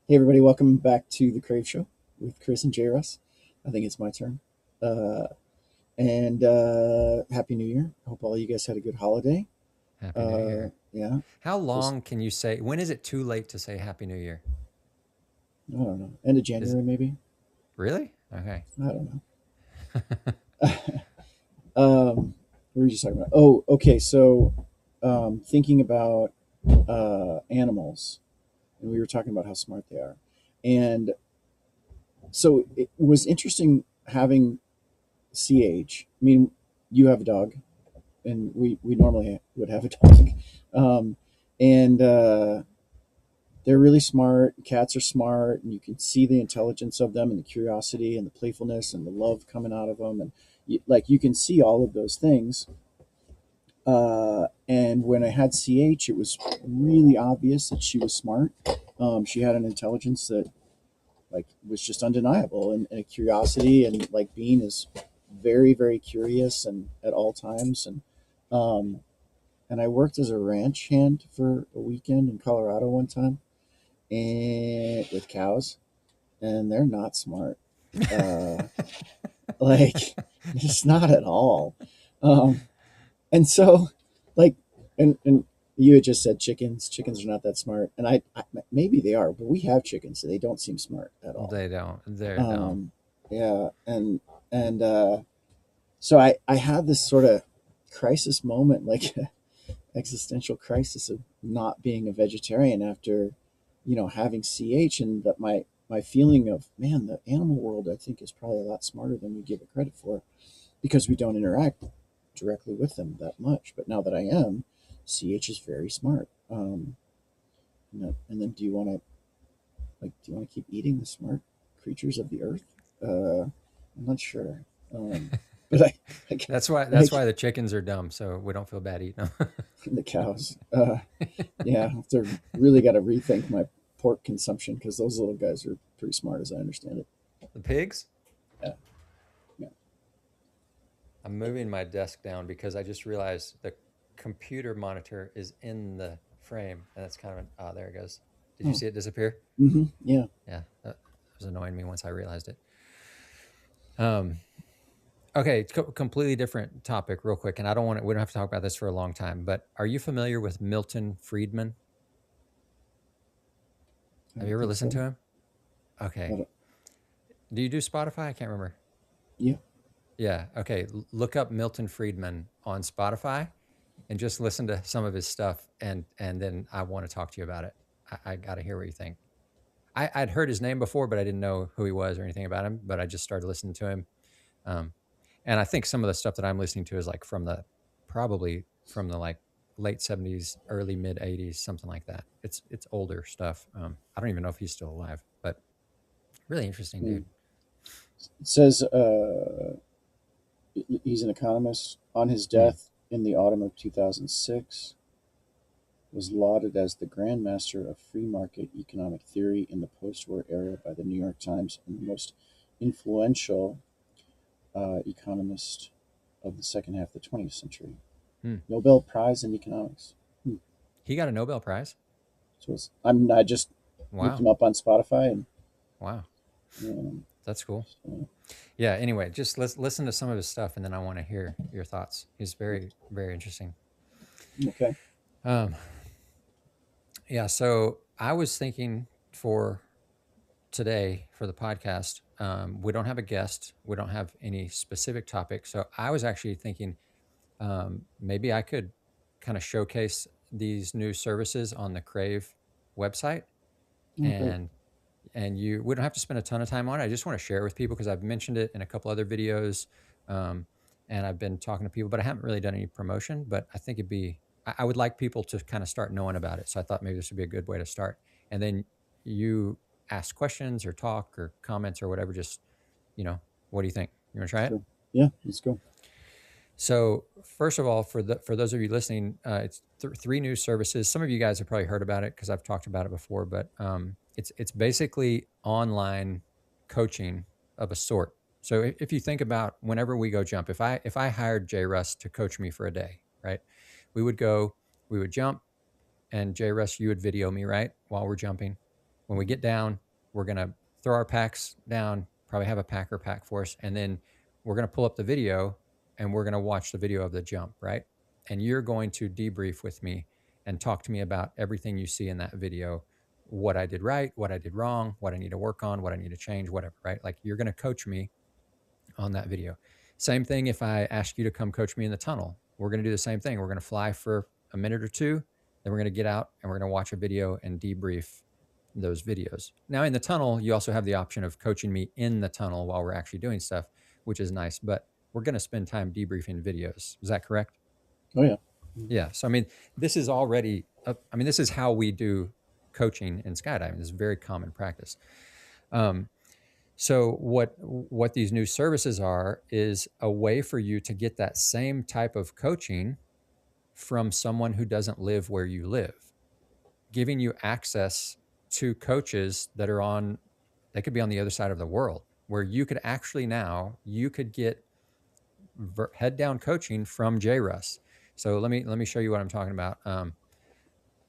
Hey everybody, welcome back to the Krāv Show with Chris and JRuss. I think it's my turn. Uh, and Happy New Year. I hope all you guys had a good holiday. Happy New Year. Yeah, How just long can you say? When is it too late to say Happy New Year? I don't know. End of Is January maybe. really okay? I don't know. What were you just talking about? Oh, okay. So thinking about animals, and we were talking about how smart they are, and so it was interesting having CH. I mean, you have a dog and we normally would have a dog. Um, and they're really smart. Cats are smart, and you can see the intelligence of them, and the curiosity, and the playfulness, and the love coming out of them, and you can see all of those things. And when I had CH, it was really obvious that she was smart. She had an intelligence that was just undeniable, and a curiosity, and like Bean is very very curious and at all times, um, and I worked as a ranch hand for a weekend in Colorado one time, and with cows, and they're not smart. Uh, like, just not at all. Um, and so, like, and you had just said chickens. Chickens are not that smart, and I maybe they are, but we have chickens, so they don't seem smart at all. They don't. They're dumb. Um, yeah, and so I had this sort of crisis moment, like existential crisis of not being a vegetarian after, having CH, and that my feeling of, man, the animal world I think is probably a lot smarter than we give it credit for, because we don't interact directly with them that much. But now that I am, CH is very smart. And then do you want to keep eating the smart creatures of the earth? I'm not sure. But That's why. I That's why the chickens are dumb. So we don't feel bad eating the cows. Yeah, they're really got to rethink my pork consumption, because those little guys are pretty smart, as I understand it. the pigs. Yeah, yeah. I'm moving my desk down because I just realized the computer monitor is in the frame, and that's kind of an, oh, there it goes. Did you Oh, see it disappear? yeah. Yeah, that was annoying me once I realized it. Um, Okay, completely different topic, real quick, and I don't want to. We don't have to talk about this for a long time. But are you familiar with Milton Friedman? I Have you don't ever think listened to so. him? I Okay. don't, Do you do Spotify? I can't remember. yeah. Yeah. Okay. Look up Milton Friedman on Spotify and just listen to some of his stuff, and then I want to talk to you about it. I got to hear what you think. I'd heard his name before, but I didn't know who he was or anything about him. But I just started listening to him, um, and I think some of the stuff that I'm listening to is like from the probably from the like late '70s, early mid '80s, something like that. It's older stuff. I don't even know if he's still alive, but really interesting Hmm. dude. It says he's an economist. On his Hmm. death in the autumn of 2006, was lauded as the grandmaster of free market economic theory in the post-war era by the New York Times, and the most influential economist of the second half of the 20th century. Hmm. Nobel Prize in economics. Hmm. He got a Nobel Prize. So I just looked Wow. him up on Spotify, and Wow. um, That's cool. so, Yeah. Anyway, just listen to some of his stuff, and then I want to hear your thoughts. He's very very interesting. okay. Um, yeah. So I was thinking for today for the podcast, we don't have a guest. We don't have any specific topic. So I was actually thinking maybe I could kind of showcase these new services on the Crave website, Oh, great. and you we don't have to spend a ton of time on it. I just want to share it with people because I've mentioned it in a couple other videos, um, and I've been talking to people, but I haven't really done any promotion. But I think it'd be I would like people to kind of start knowing about it. So I thought maybe this would be a good way to start. And then you ask questions or talk or comments or whatever. Just what do you think? You want to try it? Sure. Yeah, let's go. So first of all, for those of you listening, it's three new services. Some of you guys have probably heard about it because I've talked about it before, but it's basically online coaching of a sort. So if you think about whenever we go jump, if I hired JRuss to coach me for a day, right? We would go, we would jump, and JRuss, you would video me, right, while we're jumping. When we get down, we're going to throw our packs down, probably have a packer pack for us, and then we're going to pull up the video and we're going to watch the video of the jump, right? And you're going to debrief with me and talk to me about everything you see in that video, what I did right, what I did wrong, what I need to work on, what I need to change, whatever, right? Like you're going to coach me on that video. Same thing if I ask you to come coach me in the tunnel. We're going to do the same thing. We're going to fly for a minute or two, then we're going to get out and we're going to watch a video and debrief those videos. Now in the tunnel, you also have the option of coaching me in the tunnel while we're actually doing stuff, which is nice, but we're going to spend time debriefing videos. Is that correct? Oh yeah. Yeah. So, I mean, this is already, this is how we do coaching in skydiving. This is very common practice. So what these new services are is a way for you to get that same type of coaching from someone who doesn't live where you live, giving you access to coaches that are on, they could be on the other side of the world, where you could actually now, you could get head down coaching from JRuss. So let me show you what I'm talking about. I'm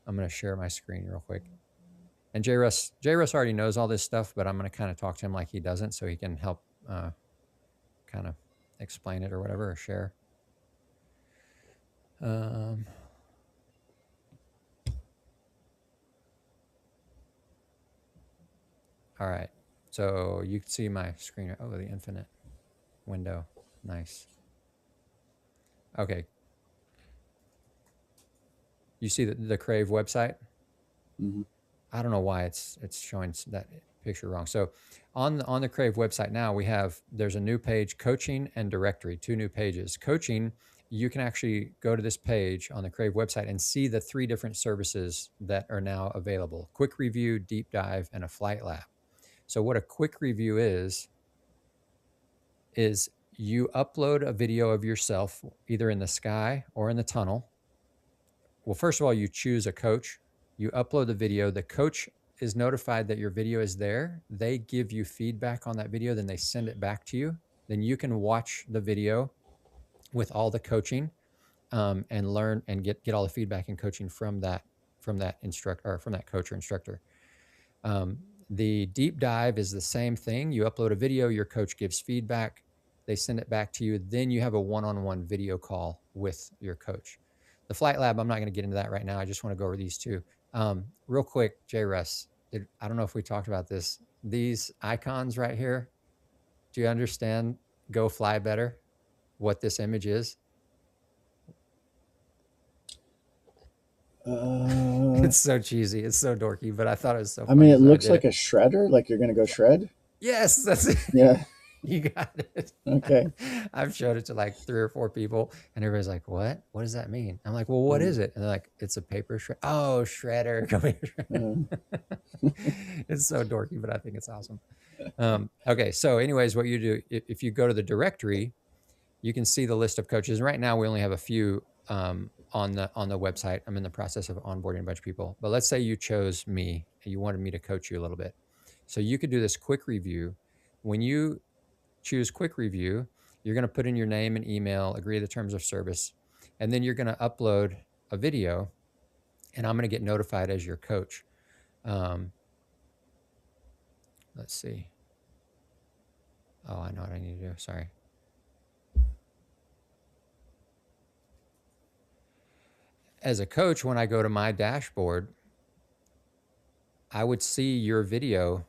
going to share my screen real quick. And JRuss already knows all this stuff, but I'm going to kind of talk to him like he doesn't, so he can help kind of explain it or whatever, or share. All right. So you can see my screen. Oh, the infinite window. Nice. Okay. You see the Krāv website? Mm-hmm. I don't know why it's showing that picture wrong. So on the Krāv website now, there's a new page, coaching and directory, 2 new pages. Coaching, you can actually go to this page on the Krāv website and see the 3 different services that are now available: quick review, deep dive, and a flight lab. So what a quick review is you upload a video of yourself either in the sky or in the tunnel. Well, first of all, you choose a coach. You upload the video. The coach is notified that your video is there. They give you feedback on that video. Then they send it back to you. Then you can watch the video with all the coaching and learn and get all the feedback and coaching from that instructor, or from that coach or instructor. The deep dive is the same thing. You upload a video, your coach gives feedback, they send it back to you. Then you have a one-on-one video call with your coach. The flight lab, I'm not going to get into that right now. I just want to go over these 2. Real quick, JRuss, I don't know if we talked about this. These icons right here, do you understand Go Fly Better, what this image is? It's so cheesy. It's so dorky, but I thought it was so funny. I mean, it looks like a shredder, like you're going to go shred. Yes, that's it. Yeah. You got it. Okay. I've showed it to like 3 or 4 people, and everybody's like, "What? What does that mean?" I'm like, "Well, what is it?" And they're like, "It's a paper shred." Oh, shredder. Come here. It's so dorky, but I think it's awesome. Okay, so anyways, what you do, if you go to the directory, you can see the list of coaches. Right now, we only have a few on the website. I'm in the process of onboarding a bunch of people, but let's say you chose me and you wanted me to coach you a little bit. So you could do this quick review. When you choose quick review, you're going to put in your name and email, agree to the terms of service, and then you're going to upload a video, and I'm going to get notified as your coach. Let's see. Oh, I know what I need to do. Sorry. As a coach, when I go to my dashboard, I would see your video.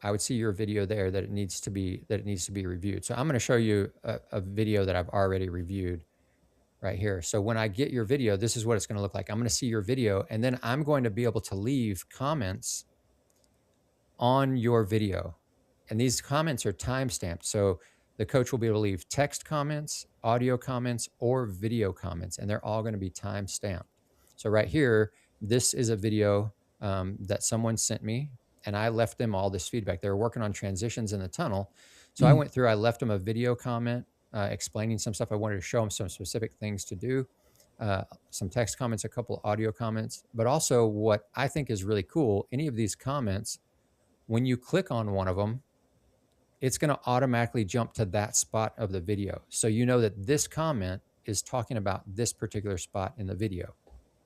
I would see your video there that it needs to be reviewed. So I'm going to show you a video that I've already reviewed right here. So when I get your video, this is what it's going to look like. I'm going to see your video, and then I'm going to be able to leave comments on your video. And these comments are timestamped. So the coach will be able to leave text comments, audio comments, or video comments, and they're all going to be timestamped. So right here, this is a video that someone sent me, and I left them all this feedback. They were working on transitions in the tunnel. So I went through, I left them a video comment explaining some stuff. I wanted to show them some specific things to do, some text comments, a couple audio comments, but also what I think is really cool, any of these comments, when you click on one of them, it's going to automatically jump to that spot of the video. So you know that this comment is talking about this particular spot in the video.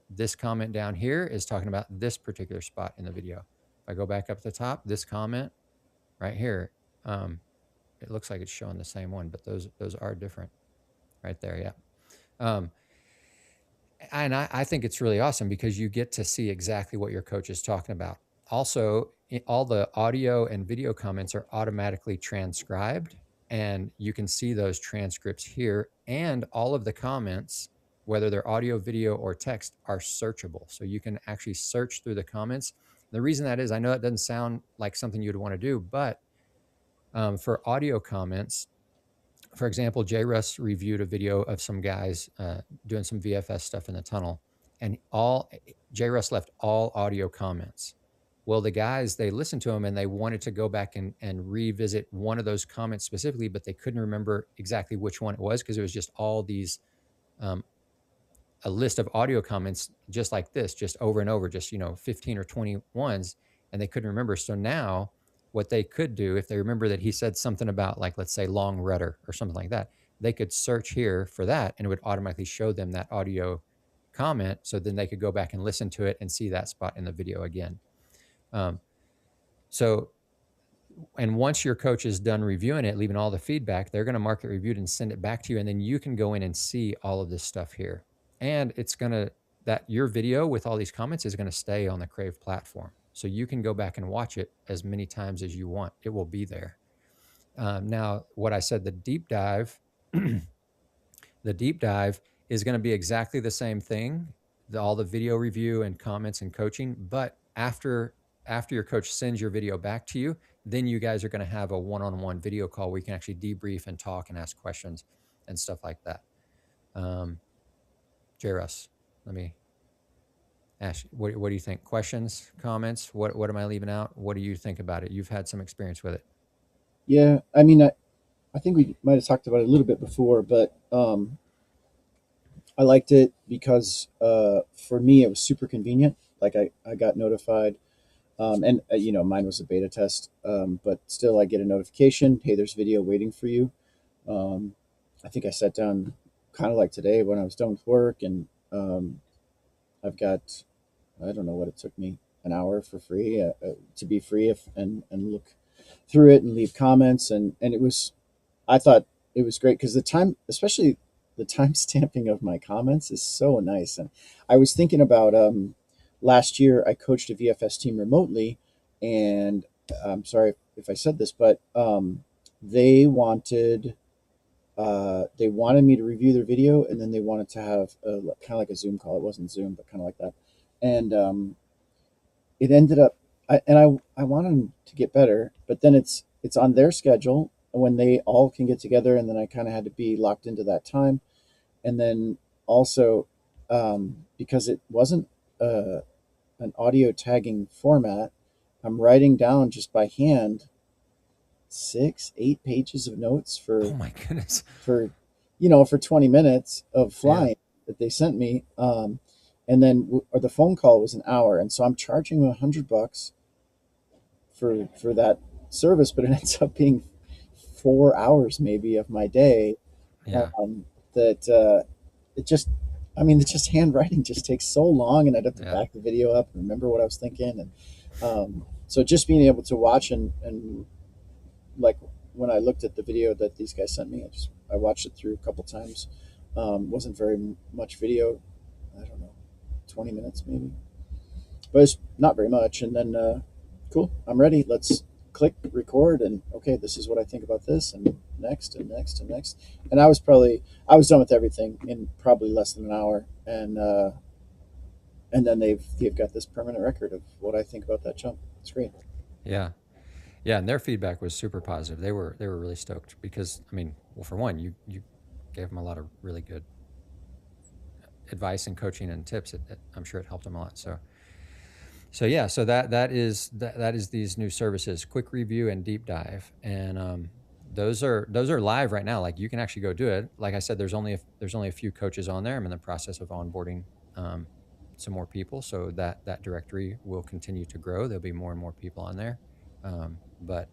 This comment down here is talking about this particular spot in the video. If I go back up to the top, this comment right here, it looks like it's showing the same one, but those are different right there. Yeah. Um, and I think it's really awesome because you get to see exactly what your coach is talking about. Also, all the audio and video comments are automatically transcribed, and you can see those transcripts here. And all of the comments, whether they're audio, video, or text, are searchable. So you can actually search through the comments. The reason that is, I know it doesn't sound like something you'd want to do, but for audio comments, for example, JRuss reviewed a video of some guys doing some VFS stuff in the tunnel, and all JRuss left all audio comments. Well, the guys, they listened to him and they wanted to go back and revisit one of those comments specifically, but they couldn't remember exactly which one it was because it was just all these um, a list of audio comments just like this, just over and over, just 15 or 20 ones, and they couldn't remember. So now what they could do, if they remember that he said something about, like, let's say long rudder or something like that, they could search here for that and it would automatically show them that audio comment. So then they could go back and listen to it and see that spot in the video again. um, so and once your coach is done reviewing it, leaving all the feedback, they're going to mark it reviewed and send it back to you. And then you can go in and see all of this stuff here. And it's going to, that your video with all these comments is going to stay on the Krāv platform. So you can go back and watch it as many times as you want. It will be there. Now, what I said, the deep dive, the deep dive is going to be exactly the same thing, all the video review and comments and coaching. But after your coach sends your video back to you, then you guys are going to have a one-on-one video call where you can actually debrief and talk and ask questions and stuff like that. JRuss, let me ask you, what do you think? Questions, comments? What am I leaving out? What do you think about it? You've had some experience with it. Yeah, I mean, I think we might have talked about it a little bit before, but I liked it because for me it was super convenient. Like I got notified, and mine was a beta test, but still I get a notification. Hey, there's video waiting for you. I think I sat down kind of like today when I was done with work, and I've got, I don't know what it took me, an hour for free to be free and look through it and leave comments, and it was, I thought it was great because the time, especially the time stamping of my comments is so nice. And I was thinking about last year I coached a VFS team remotely, and I'm sorry if I said this, but they wanted they wanted me to review their video, and then they wanted to have kind of like a Zoom call. It wasn't Zoom, but kind of like that. And it ended up, I wanted them to get better, but then it's on their schedule when they all can get together, and then I kind of had to be locked into that time. And then also because it wasn't an audio tagging format, I'm writing down just by hand 6-8 pages of notes Oh my goodness. for 20 minutes of flying that they sent me. And then or the phone call was an hour, and so I'm charging $100 for that service, but it ends up being 4 hours maybe of my day. Yeah. That it just, I mean, it's just handwriting just takes so long, and I'd have to Yeah. back the video up and remember what I was thinking. And so just being able to watch and like when I looked at the video that these guys sent me, I watched it through a couple times. Wasn't very much video. I don't know, 20 minutes maybe, but it's not very much. And then cool, I'm ready. Let's click record, and okay, this is what I think about this, and next and next and next. And I was done with everything in probably less than an hour. And then they've got this permanent record of what I think about that jump. It's great. Yeah. Yeah, and their feedback was super positive. They were really stoked because, I mean, well, for one, you gave them a lot of really good advice and coaching and tips. I'm sure it helped them a lot. So yeah, so that is these new services, quick review and deep dive, and those are live right now. Like, you can actually go do it. Like I said, there's only a few coaches on there. I'm in the process of onboarding some more people, so that directory will continue to grow. There'll be more and more people on there. But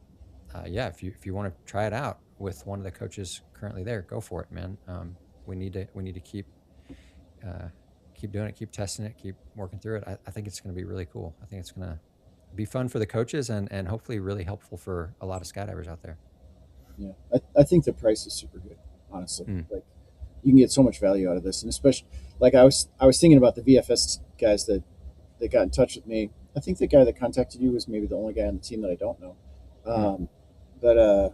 yeah, if you want to try it out with one of the coaches currently there, go for it, man. We need to keep doing it, keep testing it, keep working through it. I think it's going to be really cool. I think it's going to be fun for the coaches and hopefully really helpful for a lot of skydivers out there. Yeah, I think the price is super good, honestly. Mm. Like you can get so much value out of this, and especially like I was thinking about the VFS guys that got in touch with me. I think the guy that contacted you was maybe the only guy on the team that I don't know. Mm. But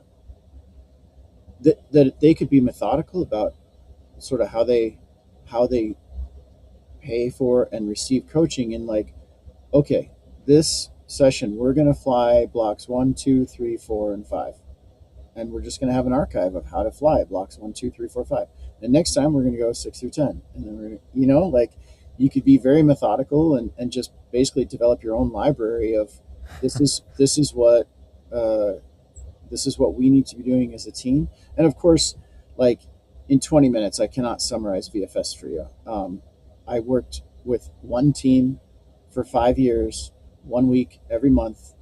that they could be methodical about sort of how they pay for and receive coaching in like, okay, this session we're going to fly blocks 1, 2, 3, 4, and 5, and we're just going to have an archive of how to fly blocks 1, 2, 3, 4, 5. And next time we're going to go 6 through 10, and then we're going to, like you could be very methodical and just basically develop your own library of this is what uh, this is what we need to be doing as a team. And of course, like in 20 minutes, I cannot summarize VFS for you. I worked with one team for 5 years, 1 week every month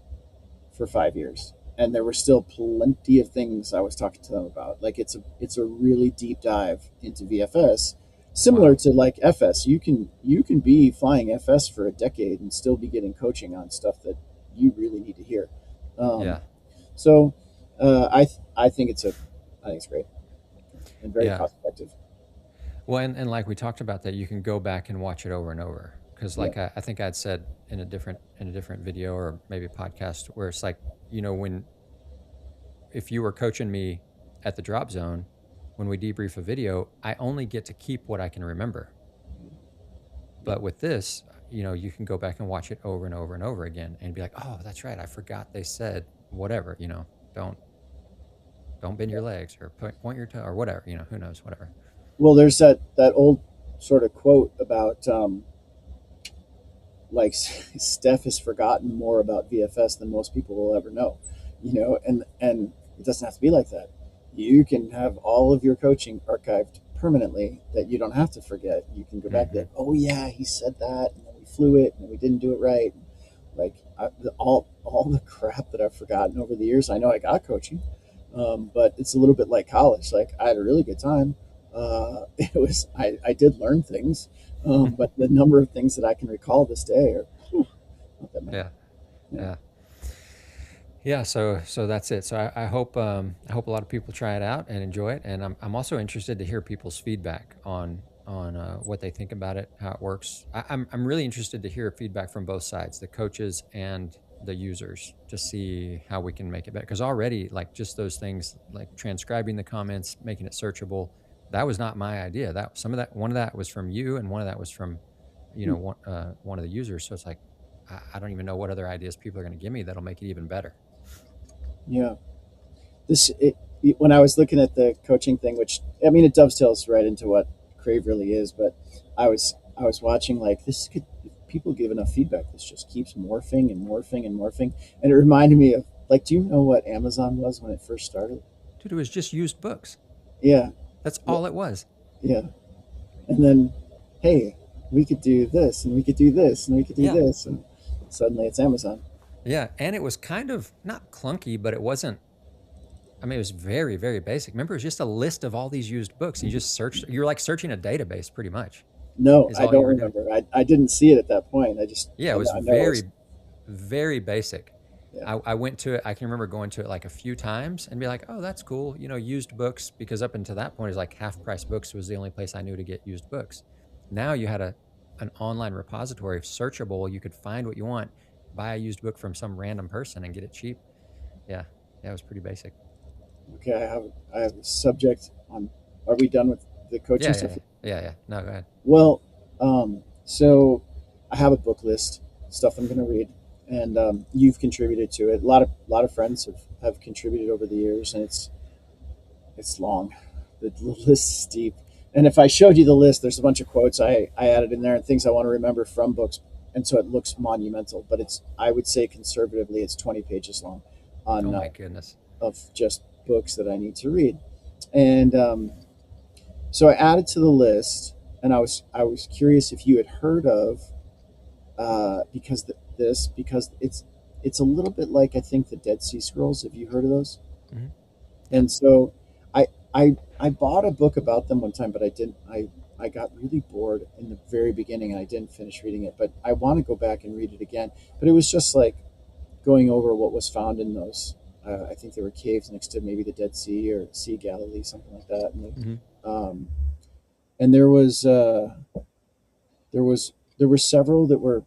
for 5 years. And there were still plenty of things I was talking to them about. Like it's a really deep dive into VFS, similar Wow. to like FS. You can be flying FS for a decade and still be getting coaching on stuff that you really need to hear. Um, Yeah. so I think it's great and very Yeah. cost effective. Well, and like we talked about that, you can go back and watch it over and over. Because Yeah. like I think I'd said in a different video or maybe a podcast where it's like, when if you were coaching me at the drop zone, when we debrief a video, I only get to keep what I can remember. Yeah. But with this, you can go back and watch it over and over and over again and be like, oh, that's right, I forgot they said whatever. Don't don't bend Yeah. your legs or point your toe or whatever. Who knows, whatever. Well, there's that old sort of quote about like Steph has forgotten more about VFS than most people will ever know, and it doesn't have to be like that. You can have all of your coaching archived permanently that you don't have to forget. You can go back and be Mm-hmm. like, oh yeah, he said that, and then we flew it, and we didn't do it right. Like all the crap that I've forgotten over the years. I know I got coaching, but it's a little bit like college. Like I had a really good time. I did learn things, but the number of things that I can recall this day are not that many. Yeah. Yeah. Yeah. Yeah, so that's it. So I hope a lot of people try it out and enjoy it, and I'm also interested to hear people's feedback on what they think about it, how it works. I'm really interested to hear feedback from both sides, the coaches and the users, to see how we can make it better. Because already, like just those things, like transcribing the comments, making it searchable, that was not my idea. That some of that, one of that was from you, and one of that was from, one of the users. So it's like I don't even know what other ideas people are going to give me that'll make it even better. Yeah. This it, when I was looking at the coaching thing, which I mean, it dovetails right into what Krāv really is, but I was watching like this could if people give enough feedback, this just keeps morphing and morphing and morphing, and it reminded me of like, do you know what Amazon was when it first started? Dude, it was just used books. Yeah, That's all it was. yeah, and then hey, we could do this and we could do this and we could do Yeah. this, and suddenly it's Amazon. Yeah. And it was kind of not clunky, but it wasn't, I mean, it was very, very basic. Remember, it was just a list of all these used books. And you just searched, you were like searching a database pretty much, No, is I all you don't were doing. remember. I didn't see it at that point. Yeah, it was I know it was very, very basic. yeah. I went to it, I can remember going to it like a few times and be like, oh, that's cool. Used books, because up until that point, it was like Half Price Books was the only place I knew to get used books. Now you had an online repository, searchable. You could find what you want, buy a used book from some random person and get it cheap. Yeah. Yeah, it was pretty basic. Okay, I have a subject on. Are we done with the coaching Yeah, yeah, stuff? yeah. Yeah, yeah. No, go ahead. Well, so I have a book list, stuff I'm going to read, and you've contributed to it. A lot of friends have contributed over the years, and it's long. The list is deep, and if I showed you the list, there's a bunch of quotes I added in there and things I want to remember from books, and so it looks monumental. But I would say conservatively, it's 20 pages long, Oh on my goodness. of just books that I need to read, and so I added to the list, and I was curious if you had heard of because it's a little bit like I think the Dead Sea Scrolls. Have you heard of those? Hmm. Yeah. And so I bought a book about them one time, but I didn't. I got really bored in the very beginning, and I didn't finish reading it. But I want to go back and read it again. But it was just like going over what was found in those. I think there were caves next to maybe the Dead Sea or Sea of Galilee, something like that. Hmm. Um, and there were several that were,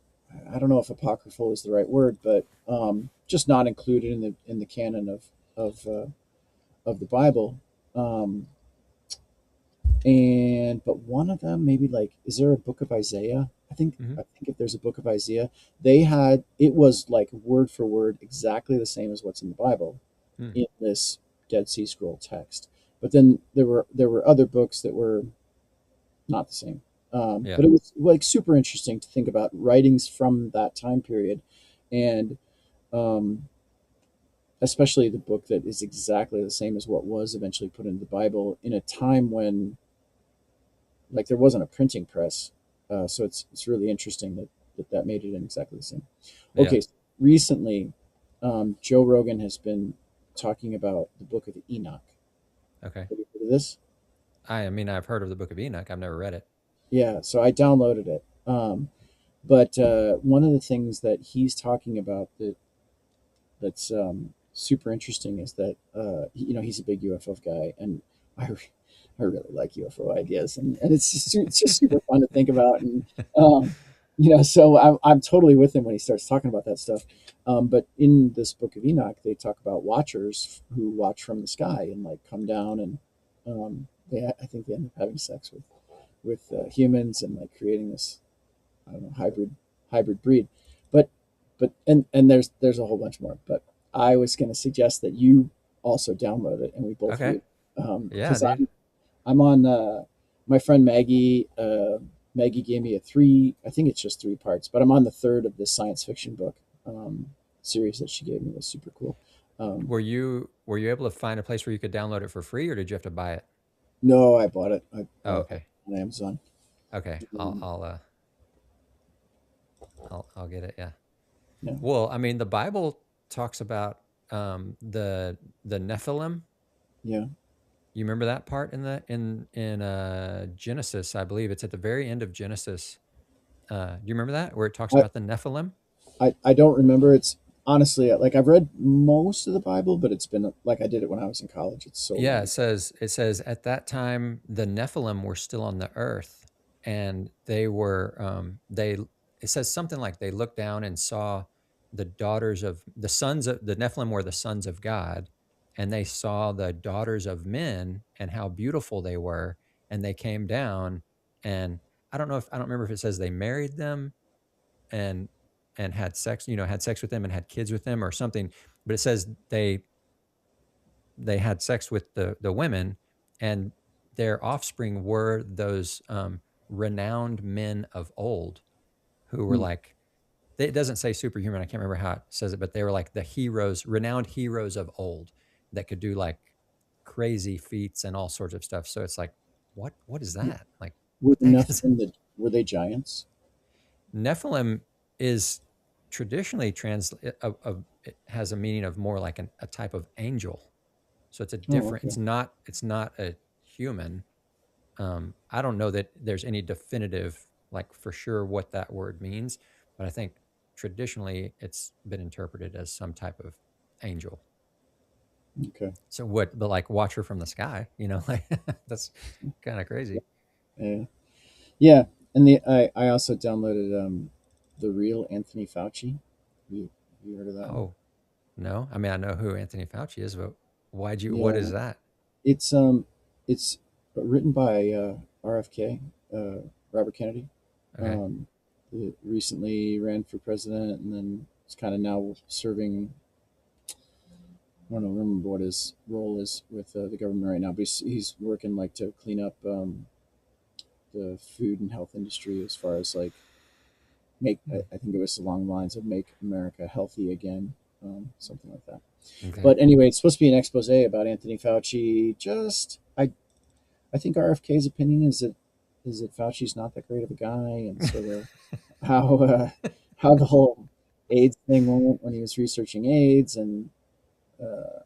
I don't know if apocryphal is the right word, but just not included in the canon of of the Bible. Um, and but one of them, maybe like, is there a book of Isaiah? Hmm. I think if there's a book of Isaiah, they had, it was like word for word exactly the same as what's in the Bible Mm. in this Dead Sea Scroll text. But then there were other books that were not the same. Yeah. But it was like super interesting to think about writings from that time period, and um, especially the book that is exactly the same as what was eventually put into the Bible in a time when like there wasn't a printing press. So it's really interesting that made it in exactly the same. Yeah. Okay, so recently, Joe Rogan has been talking about the book of Enoch. Okay. Have you heard of this? I mean, I've heard of the Book of Enoch. I've never read it. Yeah, so I downloaded it. But one of the things that he's talking about that's super interesting is that you know, he's a big UFO guy, and I I really like UFO ideas, and it's just super fun to think about, and um, you know, so I'm totally with him when he starts talking about that stuff. But in this book of Enoch, they talk about watchers who watch from the sky and like come down, and I think they end up having sex with humans and like creating this, I don't know, hybrid breed. But and there's a whole bunch more. But I was going to suggest that you also download it and we both Okay. read, Yeah, because dude. I'm on my friend Maggie. Maggie gave me a three. I think it's just three parts, but I'm on the third of this science fiction book series that she gave me. It was super cool. Um, Were you able to find a place where you could download it for free, or did you have to buy it? no, I bought it. I Oh, okay. on Amazon. Okay. I'll Um, I'll uh I'll get it. Yeah. yeah, Well, I mean, the Bible talks about the Nephilim. yeah. You remember that part in the in Genesis? I believe it's at the very end of Genesis. Do you remember that where it talks I, about the Nephilim? I don't remember. It's honestly like I've read most of the Bible, but it's been like I did it when I was in college. It's so Yeah, long. it says at that time the Nephilim were still on the earth, and they were they it says something like they looked down and saw the sons of the Nephilim were the sons of God, and they saw the daughters of men and how beautiful they were, and they came down, and I don't remember if it says they married them and had sex, had sex with them and had kids with them or something, but it says they had sex with the women, and their offspring were those renowned men of old who were Hmm. like, it doesn't say superhuman, I can't remember how it says it, but they were like the heroes, renowned heroes of old that could do like crazy feats and all sorts of stuff. So it's like, what is that, like, Were what the the heck is Nephilim were they giants? Nephilim? Is traditionally it has a meaning of more like a type of angel. So it's a Oh, different. okay. It's not a human. I don't know that there's any definitive, like for sure, what that word means, but I think traditionally it's been interpreted as some type of angel. Okay. So what? But like watcher from the sky, like that's kind of crazy. Yeah. Yeah. And I also downloaded the real Anthony Fauci. You heard of that one? Oh no, I mean I know who Anthony Fauci is, but why'd you? What Yeah. is that? It's it's written by RFK, uh, Robert Kennedy. Okay. Um, who recently ran for president, and then is kind of now serving. I don't know, remember what his role is with the government right now, but he's working like to clean up the food and health industry as far as like make. Hmm. I think it was along the lines of make America healthy again, something like that. Okay. But anyway, it's supposed to be an expose about Anthony Fauci. I think RFK's opinion is that Fauci's not that great of a guy, and sort of how how the whole AIDS thing went when he was researching AIDS, uh,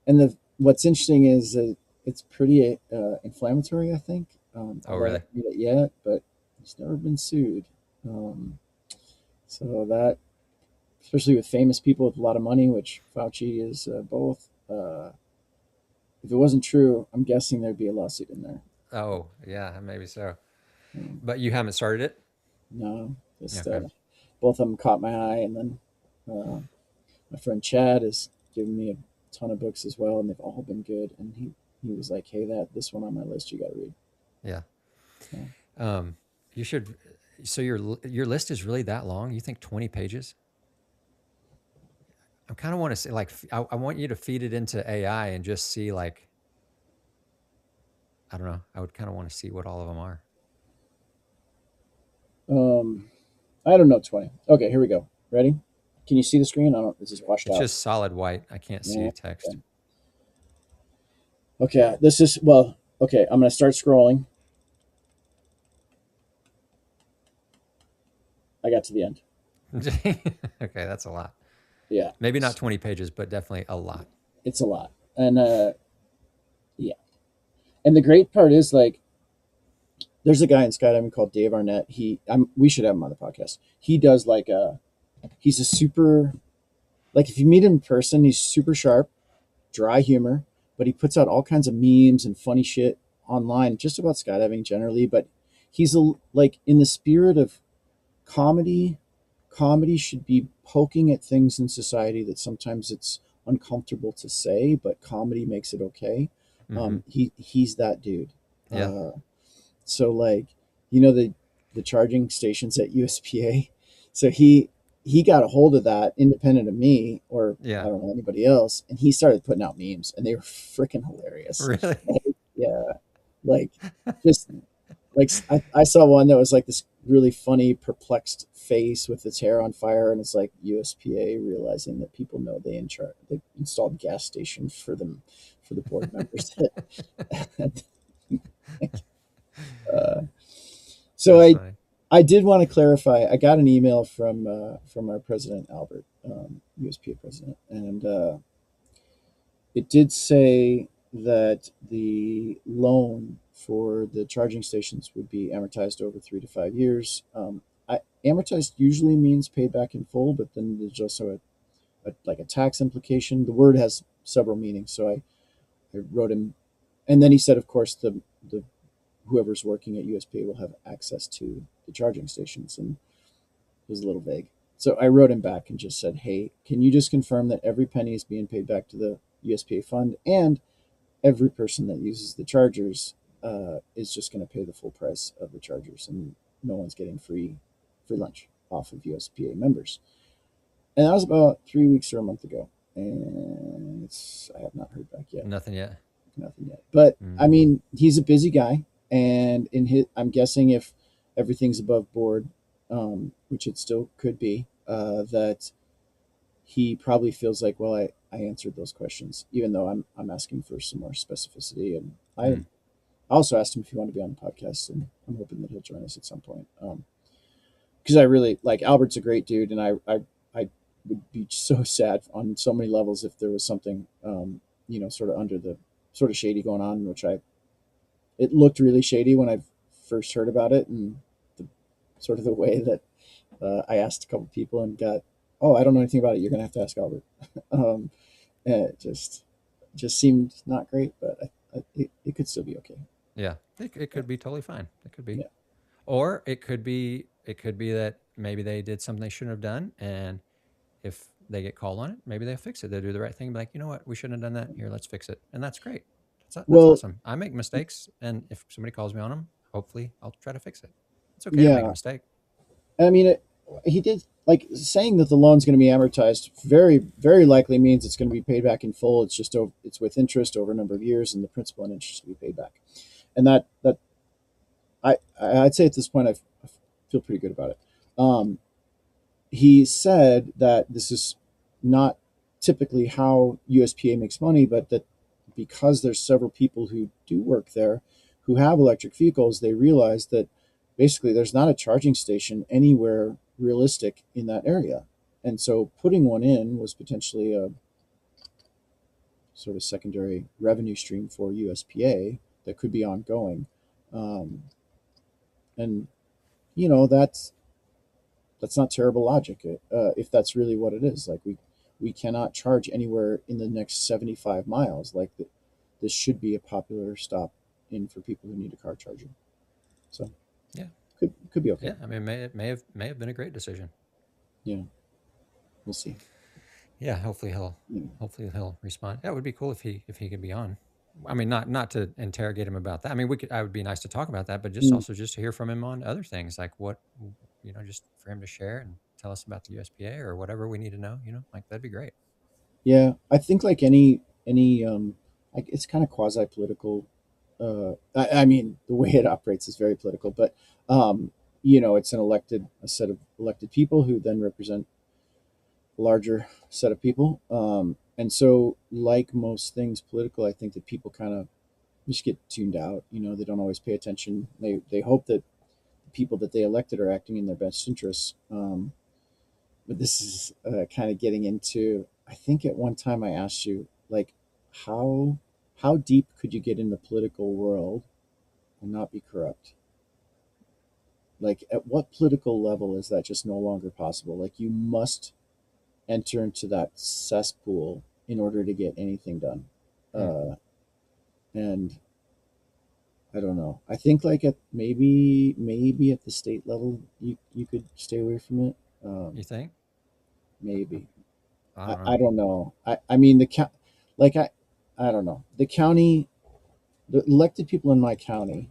and the what's interesting is that it's pretty inflammatory. I think, Oh although I really? haven't read it yet, but he's never been sued, so that especially with famous people with a lot of money, which Fauci is both. If it wasn't true, I'm guessing there'd be a lawsuit in there. Oh, yeah, maybe so. Um, But you haven't started it? no, just Okay. both of them caught my eye, and then uh, my friend Chad has given me a ton of books as well, and they've all been good. And he was like, "Hey, this one on my list, you got to read." Yeah. So, Um, you should. So your list is really that long? You think 20 pages? I kind of want to say like I want you to feed it into AI and just see like I don't know. I would kind of want to see what all of them are. um, I don't know, 20. Okay, here we go. Ready? Can you see the screen? I don't. This is washed It's out. just solid white. I can't see Yeah. text. Okay. This is well. Okay, I'm gonna start scrolling. I got to the end. Okay, that's a lot. Yeah, Maybe not 20 pages, but definitely a lot. it's a lot, and yeah. And the great part is like, there's a guy in skydiving called Dave Arnett. We should have him on the podcast. He does like he's a super, like if you meet him in person, he's super sharp, dry humor, but he puts out all kinds of memes and funny shit online just about skydiving generally. But he's like in the spirit of comedy. Comedy should be poking at things in society that sometimes it's uncomfortable to say, but comedy makes it okay. Hmm. He's that dude. Yeah. Uh, so like, you know, the charging stations at USPA. So he got a hold of that independent of me, or I Yeah. don't know anybody else, and he started putting out memes, and they were freaking hilarious. Really? Like, yeah, like just like I saw one that was like this really funny perplexed face with its hair on fire, and it's like USPA realizing that people know they installed gas stations for them, for the board members. uh, so That's I funny. I did want to clarify. I got an email from our president Albert, USPA president, and it did say that the loan for the charging stations would be amortized over 3 to 5 years. Amortized usually means paid back in full, but then there's also like a tax implication. The word has several meanings, so I wrote him, and then he said, of course, the whoever's working at USPA will have access to the charging stations, and it was a little vague. So I wrote him back and just said, "Hey, can you just confirm that every penny is being paid back to the USPA fund, and every person that uses the chargers is just going to pay the full price of the chargers, and no one's getting free lunch off of USPA members." And that was about 3 weeks or a month ago, and I have not heard back yet. Nothing yet. Nothing yet. But I Mm. mean, he's a busy guy, and I'm guessing if everything's above board, which it still could be, that he probably feels like, well, I answered those questions, even though I'm asking for some more specificity. And I Mm. also asked him if he wanted to be on the podcast, and I'm hoping that he'll join us at some point. Because I really like Albert's a great dude, and I would be so sad on so many levels if there was something, sort of under the sort of shady going on, which it looked really shady when I first heard about it, and the sort of the way that I asked a couple people and got, oh, I don't know anything about it. You're gonna have to ask Albert. um, and it just seemed not great, but it could still be okay. Yeah. It Yeah, could be totally fine. It could be. yeah. Or it could be that maybe they did something they shouldn't have done, and if they get called on it, maybe they'll fix it. They'll do the right thing. And be like, you know what, we shouldn't have done that. Here, let's fix it, and that's great. That's Well, awesome. I make mistakes, and if somebody calls me on them, hopefully I'll try to fix it. It's okay to make a yeah. mistake. I mean, he did like saying that the loan's going to be amortized. Very, very likely means it's going to be paid back in full. It's just it's with interest over a number of years, and the principal and interest will be paid back. And that I'd say at this point I feel pretty good about it. Um, he said that this is not typically how USPA makes money, but that because there's several people who do work there who have electric vehicles, they realize that basically there's not a charging station anywhere realistic in that area. And so putting one in was potentially a sort of secondary revenue stream for USPA that could be ongoing. And, that's that's not terrible logic, if that's really what it is. Like we cannot charge anywhere in the next 75 miles. Like this should be a popular stop in for people who need a car charger. So Yeah. could be Yeah. okay. I mean, may have been a great decision. Yeah, we'll see. Yeah. Yeah. Hopefully he'll respond. Yeah, it would be cool if he could be on. I mean, not to interrogate him about that. I mean, we could. I would be nice to talk about that, but just Mm, also just to hear from him on other things, like what, just for him to share and tell us about the USPA or whatever we need to know. Like that'd be great. yeah, I think like any like it's kind of quasi political. I mean, the way it operates is very political, but it's a set of elected people who then represent a larger set of people. And so, like most things political, I think that people kind of just get tuned out. They don't always pay attention. They hope that the people that they elected are acting in their best interests. But this is kind of getting into. I think at one time I asked you like how how deep could you get in the political world and not be corrupt? Like at what political level is that just no longer possible? Like you must enter into that cesspool in order to get anything done. Hmm. And I don't know. I think like at maybe at the state level you could stay away from it. You think? Maybe. I I, don't I know. don't know. I mean like I don't know. The county, the elected people in my county,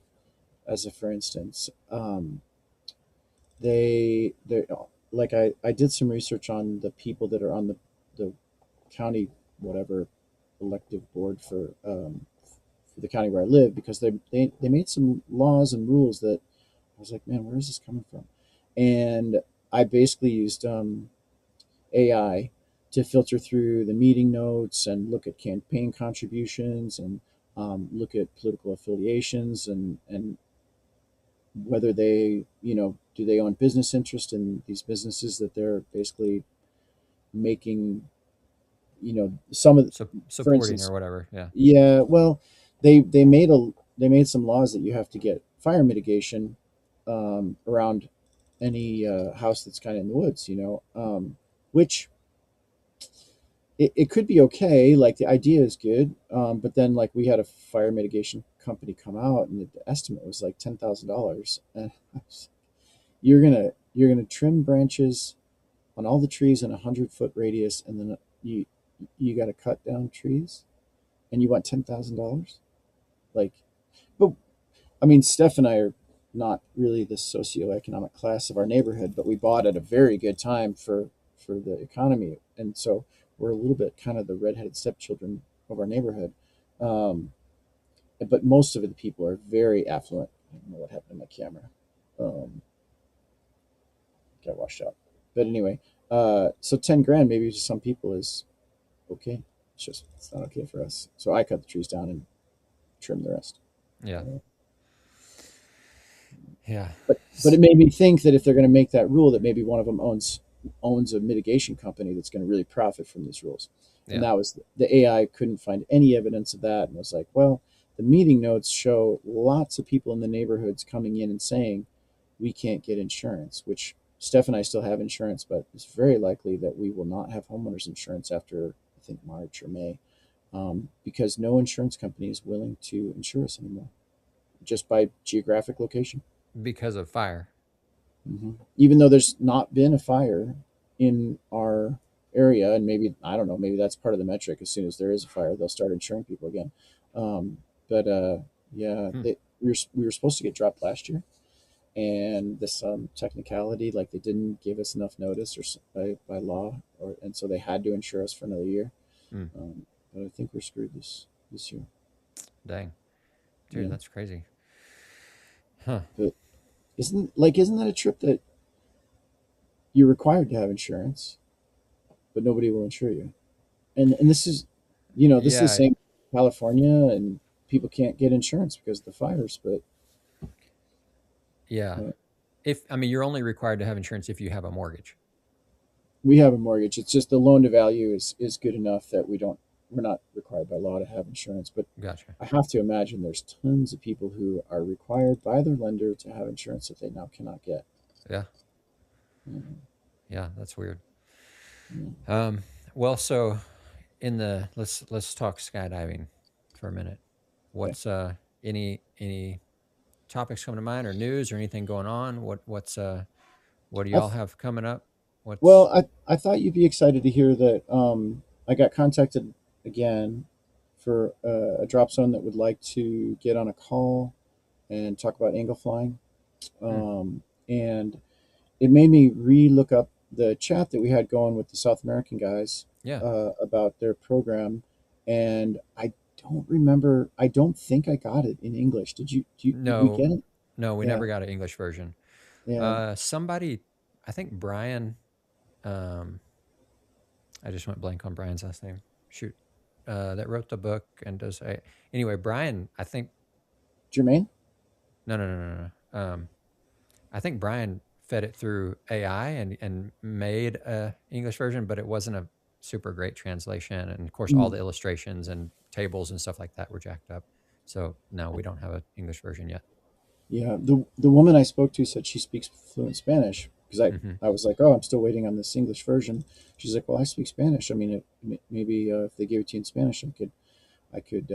as a for instance, they like I did some research on the people that are on the county whatever elective board for the county where I live because they made some laws and rules that I was like, man, where is this coming from? And I basically used AI to filter through the meeting notes and look at campaign contributions and look at political affiliations and whether they, do they own business interest in these businesses that they're basically making, some of, for Supporting or instance, whatever. Yeah. yeah, well, they made some laws that you have to get fire mitigation around any house that's kind of in the woods, which it could be okay. Like the idea is good, but then like we had a fire mitigation company come out, and the estimate was like $10,000, and you're gonna trim branches on all the trees in 100-foot radius, and then you got to cut down trees, and you want $10,000, like, but I mean, Steph and I are not really the socioeconomic class of our neighborhood, but we bought at a very good time for the economy, and so we're a little bit kind of the redheaded stepchildren of our neighborhood. Um, but most of the people are very affluent. I don't know what happened to my camera. Um, got washed out. But anyway, so 10 grand maybe to some people is okay. It's not okay for us. So I cut the trees down and trim the rest. Yeah. Uh, Yeah. but it made me think that if they're going to make that rule, that maybe one of them owns a mitigation company that's going to really profit from these rules. And Yeah. that was the AI couldn't find any evidence of that, and was like, well, the meeting notes show lots of people in the neighborhoods coming in and saying we can't get insurance, which Steph and I still have insurance, but it's very likely that we will not have homeowners insurance after I think March or May, because no insurance company is willing to insure us anymore, just by geographic location. Because of fire. Even though there's not been a fire in our area, and maybe I don't know, maybe that's part of the metric. As soon as there is a fire, they'll start insuring people again. But yeah, Hmm. we were supposed to get dropped last year, and this technicality, like they didn't give us enough notice or by law, and so they had to insure us for another year. Hmm. But I think we're screwed this year. Dang. Dude, Yeah, that's crazy. Huh. but isn't that a trip that you're required to have insurance, but nobody will insure you? And this is, this is the Yeah. same in California, and people can't get insurance because of the fires. But Yeah. uh, If I mean, you're only required to have insurance if you have a mortgage. we have a mortgage. It's just the loan to value is good enough that we're not required by law to have insurance. But Gotcha. I have to imagine there's tons of people who are required by their lender to have insurance that they now cannot get. Yeah. Yeah. Yeah, that's weird. Yeah. Um, well, so in the let's talk skydiving for a minute. Okay. What's any topics coming to mind, or news, or anything going on? What do I y'all th- have coming up? well, What's I thought you'd be excited to hear that I got contacted again for a drop zone that would like to get on a call and talk about angle flying. hmm, And it made me re-look up the chat that we had going with the South American guys yeah. about their program, and I don't remember. I don't think I got it in English. Did we No, get it? no, we Yeah, never got an English version. yeah. Somebody, I think Brian. Um, I just went blank on Brian's last name. Shoot, that wrote the book and does. Anyway, Brian. I think Jermaine? no, no, no, no, no. I think Brian fed it through AI and made a English version, but it wasn't a super great translation. And of course, all Mm, the illustrations and tables and stuff like that were jacked up. So no, we don't have an English version yet. yeah. The woman I spoke to said she speaks fluent Spanish because Hmm. I was like, oh, I'm still waiting on this English version. She's like, well, I speak Spanish. I mean, maybe if they gave it to you in Spanish, I could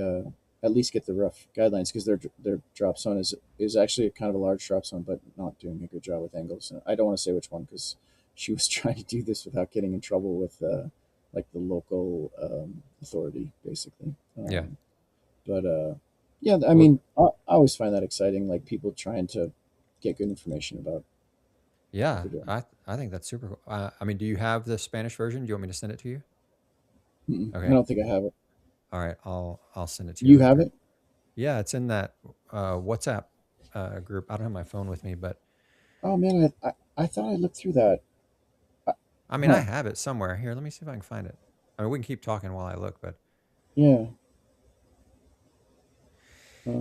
at least get the rough guidelines because their drop zone is actually a kind of a large drop zone, but not doing a good job with angles. And I don't want to say which one because she was trying to do this without getting in trouble with like the local authority, basically. Yeah. But yeah, I Well, mean, I always find that exciting, like people trying to get good information about what yeah, they're doing. I think that's super cool. I mean, do you have the Spanish version? Do you want me to send it to you? I Okay. don't think I have it. All right. I'll send it to you You have after. it? Yeah, it's in that WhatsApp group. I don't have my phone with me, but Oh man, I thought I looked through that. Uh, I mean, I Huh? have it somewhere. Here, let me see if I can find it. I mean, we can keep talking while I look, but Yeah.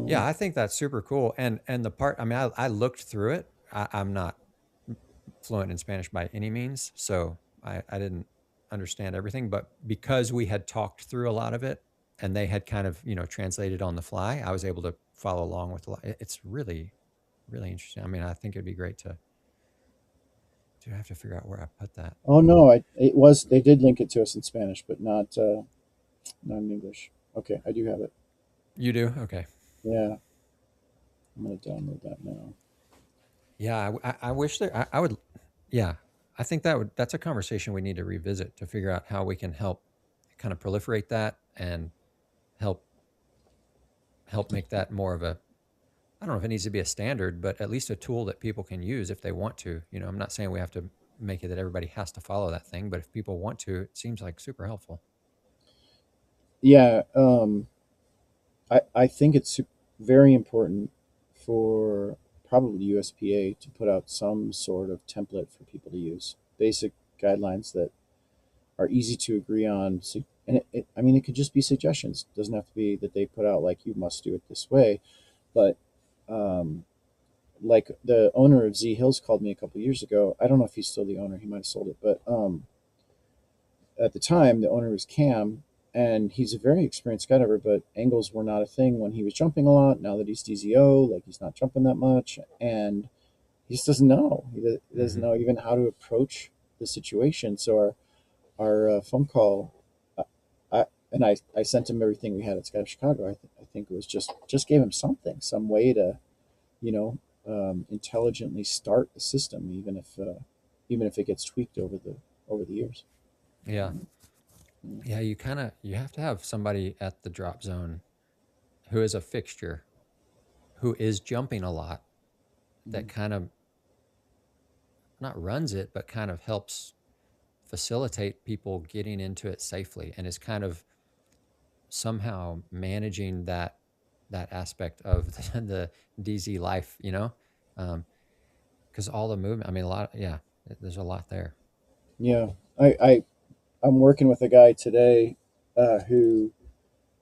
yeah, Um, I think that's super cool. And the part, I mean, I looked through it. I'm not fluent in Spanish by any means, so I didn't understand everything. But because we had talked through a lot of it, and they had kind of translated on the fly, I was able to follow along with a lot. It's really really interesting. I mean, I think it'd be great to. Do I have to figure out where I put that? Oh no, it was they did link it to us in Spanish, but not in English. Okay, I do have it. You do? Okay. Yeah, I'm gonna download that now. Yeah, I wish there. I would. Yeah, I think that's a conversation we need to revisit to figure out how we can help kind of proliferate that and help make that more of a. I don't know if it needs to be a standard, but at least a tool that people can use if they want to. I'm not saying we have to make it that everybody has to follow that thing, but if people want to, it seems like super helpful. Yeah, I think it's very important for probably USPA to put out some sort of template for people to use, basic guidelines that are easy to agree on. So, and I mean, it could just be suggestions. It doesn't have to be that they put out like you must do it this way, but um, like the owner of Z Hills called me a couple years ago. I don't know if he's still the owner. He might have sold it, but at the time the owner was Cam, and he's a very experienced skydiver. But angles were not a thing when he was jumping a lot. Now that he's DZO, like he's not jumping that much, and he just doesn't know. He doesn't Hmm. know even how to approach the situation. So our phone call, uh, I sent him everything we had at Skydive Chicago. I think it was just gave him something, some way to you know, intelligently start the system, even if it gets tweaked over the years. Yeah, Um, yeah. You have to have somebody at the drop zone who is a fixture, who is jumping a lot, that mm, kind of not runs it, but kind of helps facilitate people getting into it safely, and is kind of somehow managing that aspect of the DZ life, because all the movement. I mean, a lot. Yeah, there's a lot there. yeah, I'm working with a guy today who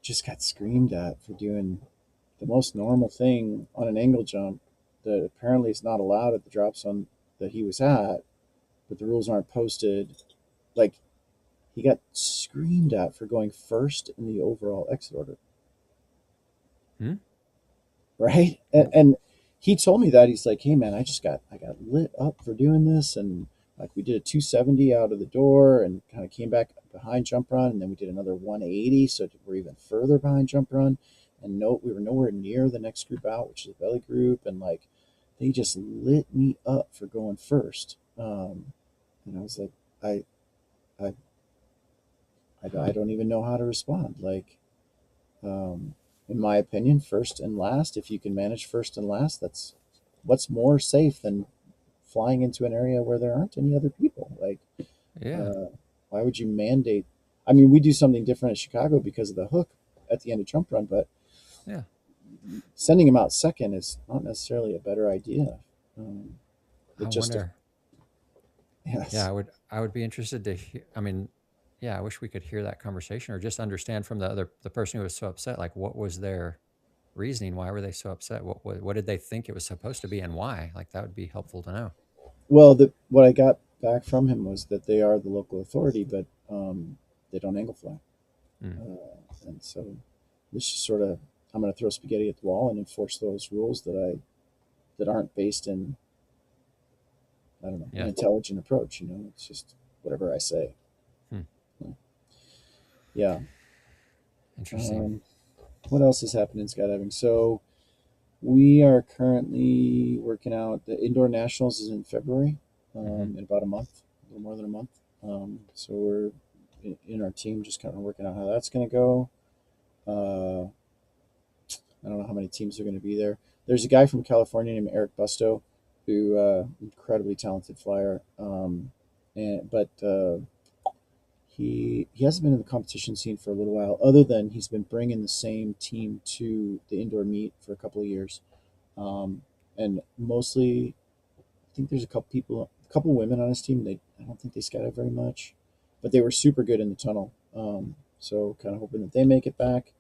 just got screamed at for doing the most normal thing on an angle jump that apparently is not allowed at the drop zone that he was at, but the rules aren't posted. Like he got screamed at for going first in the overall exit order. Hmm? Right? And he told me that he's like, hey man, I got lit up for doing this, and like we did a 270 out of the door and kind of came back behind jump run, and then we did another 180, so we're even further behind jump run. And no, we were nowhere near the next group out, which is the belly group, and like they just lit me up for going first. And I was like, I, I, I don't even know how to respond. Like, in my opinion, first and last, if you can manage first and last, that's what's more safe than flying into an area where there aren't any other people. Like, Yeah. uh, why would you mandate? I mean, we do something different in Chicago because of the hook at the end of jump run, but Yeah. sending them out second is not necessarily a better idea. I It just, wonder. Yeah, yes. I would be interested to hear. I mean, yeah, I wish we could hear that conversation or just understand from the person who was so upset, like what was their reasoning? Why were they so upset? What did they think it was supposed to be and why? Like that would be helpful to know. Well, what I got back from him was that they are the local authority, but they don't angle fly. Mm. And so this is sort of, I'm going to throw spaghetti at the wall and enforce those rules that aren't based in, I don't know, an Yeah. intelligent approach. It's just whatever I say. Hmm. Yeah. Interesting. Um, what else has happened in skydiving? So we are currently working out the indoor nationals is in February, Hmm. in about a month, a little more than a month. So we're in our team just kind of working out how that's going to go. Uh, I don't know how many teams are going to be there. There's a guy from California named Eric Busto, who incredibly talented flyer, but he hasn't been in the competition scene for a little while. Other than he's been bringing the same team to the indoor meet for a couple of years, and mostly I think there's a couple women on his team. I don't think they skydive very much, but they were super good in the tunnel. So kind of hoping that they make it back.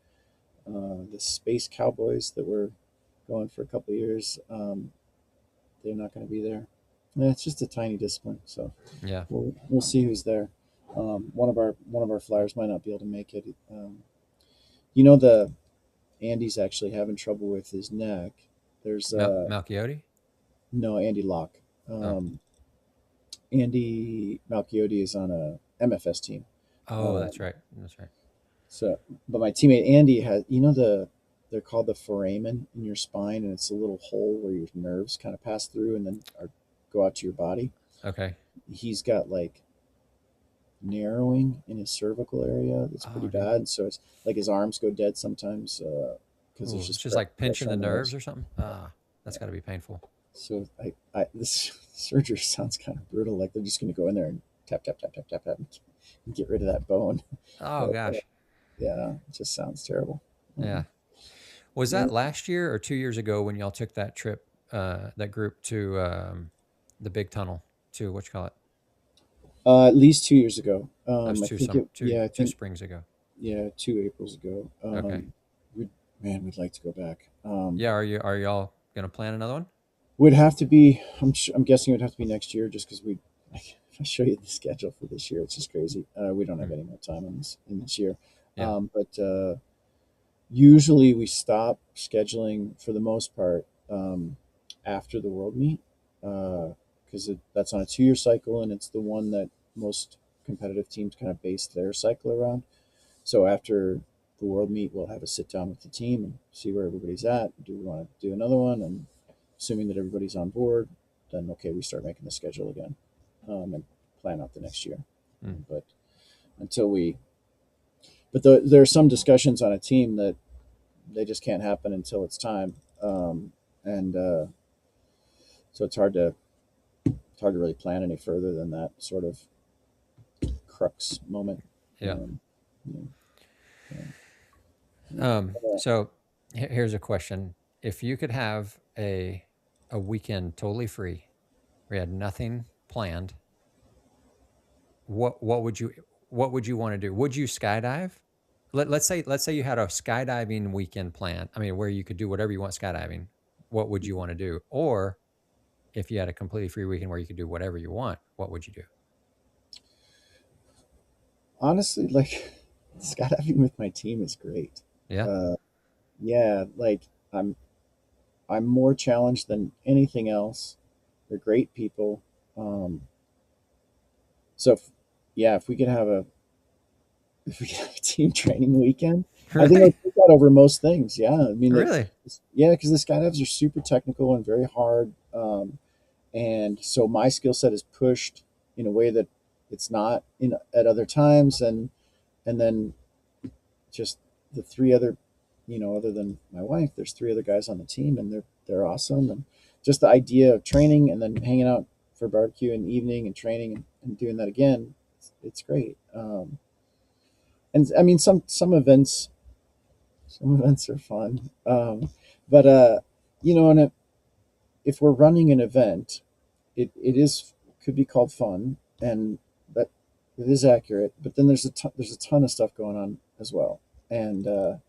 The Space Cowboys that were going for a couple of years, they're not going to be there. Yeah, it's just a tiny discipline, so Yeah. we'll see who's there. One of our flyers might not be able to make it. The Andy's actually having trouble with his neck. There's Malchiotti? no Andy Locke. Oh. Um, Andy Malchiotti is on a MFS team. Oh, Um, that's right. That's right. so, but my teammate Andy has, they're called the foramen in your spine, and it's a little hole where your nerves kind of pass through and then go out to your body. Okay. He's got like narrowing in his cervical area that's pretty Oh, dude. bad. So it's like his arms go dead sometimes because there's Oh, it's just just like pinching pressure the on the nerves nerves. or something. Ah, that's got to be painful. So this surgery sounds kind of brutal. Like they're just going to go in there and tap tap tap tap tap tap and get rid of that bone. Oh But gosh. yeah, it just sounds terrible. Yeah. Um, Was yeah. that last year or 2 years ago when y'all took that trip, that group to the big tunnel to what you call it? At least 2 years ago. That was I two think some it. two Yeah, I two think springs ago. yeah, 2 Aprils ago. Okay. We'd we'd like to go back. Yeah. Are y'all gonna plan another one? Would have to be. I'm guessing it would have to be next year, just because we. Like, if I show you the schedule for this year, it's just crazy. We don't have Hmm. any more time in this year. Yeah. But usually we stop scheduling for the most part after the world meet because that's on a 2 year cycle, and it's the one that most competitive teams kind of base their cycle around. So after the world meet, we'll have a sit down with the team and see where everybody's at. Do we want to do another one? And assuming that everybody's on board, then okay, we start making the schedule again and plan out the next year. Hmm. But until we, there are some discussions on a team that they just can't happen until it's time, and so it's hard to really plan any further than that sort of crux moment. Yeah. Um, you know, So here's a question: if you could have a weekend totally free, where you had nothing planned, what would you want to do? Would you skydive? Let's say you had a skydiving weekend plan. I mean, where you could do whatever you want skydiving. What would you want to do? Or if you had a completely free weekend where you could do whatever you want, what would you do? honestly, like skydiving with my team is great. Yeah. Uh, yeah, like I'm I'm more challenged than anything else. They're great people. Um, So yeah, if we could have a team training weekend, I think I Really? would pick that over most things. Yeah, I mean, Really? yeah, because the skydives are super technical and very hard, and so my skill set is pushed in a way that it's not in at other times, and then just the three other, other than my wife, there's three other guys on the team, and they're awesome, and just the idea of training and then hanging out for barbecue in the evening and training and doing that again, it's great. And I mean, some events are fun, but and if we're running an event, it is could be called fun, and that it is accurate. But then there's a ton of stuff going on as well, and like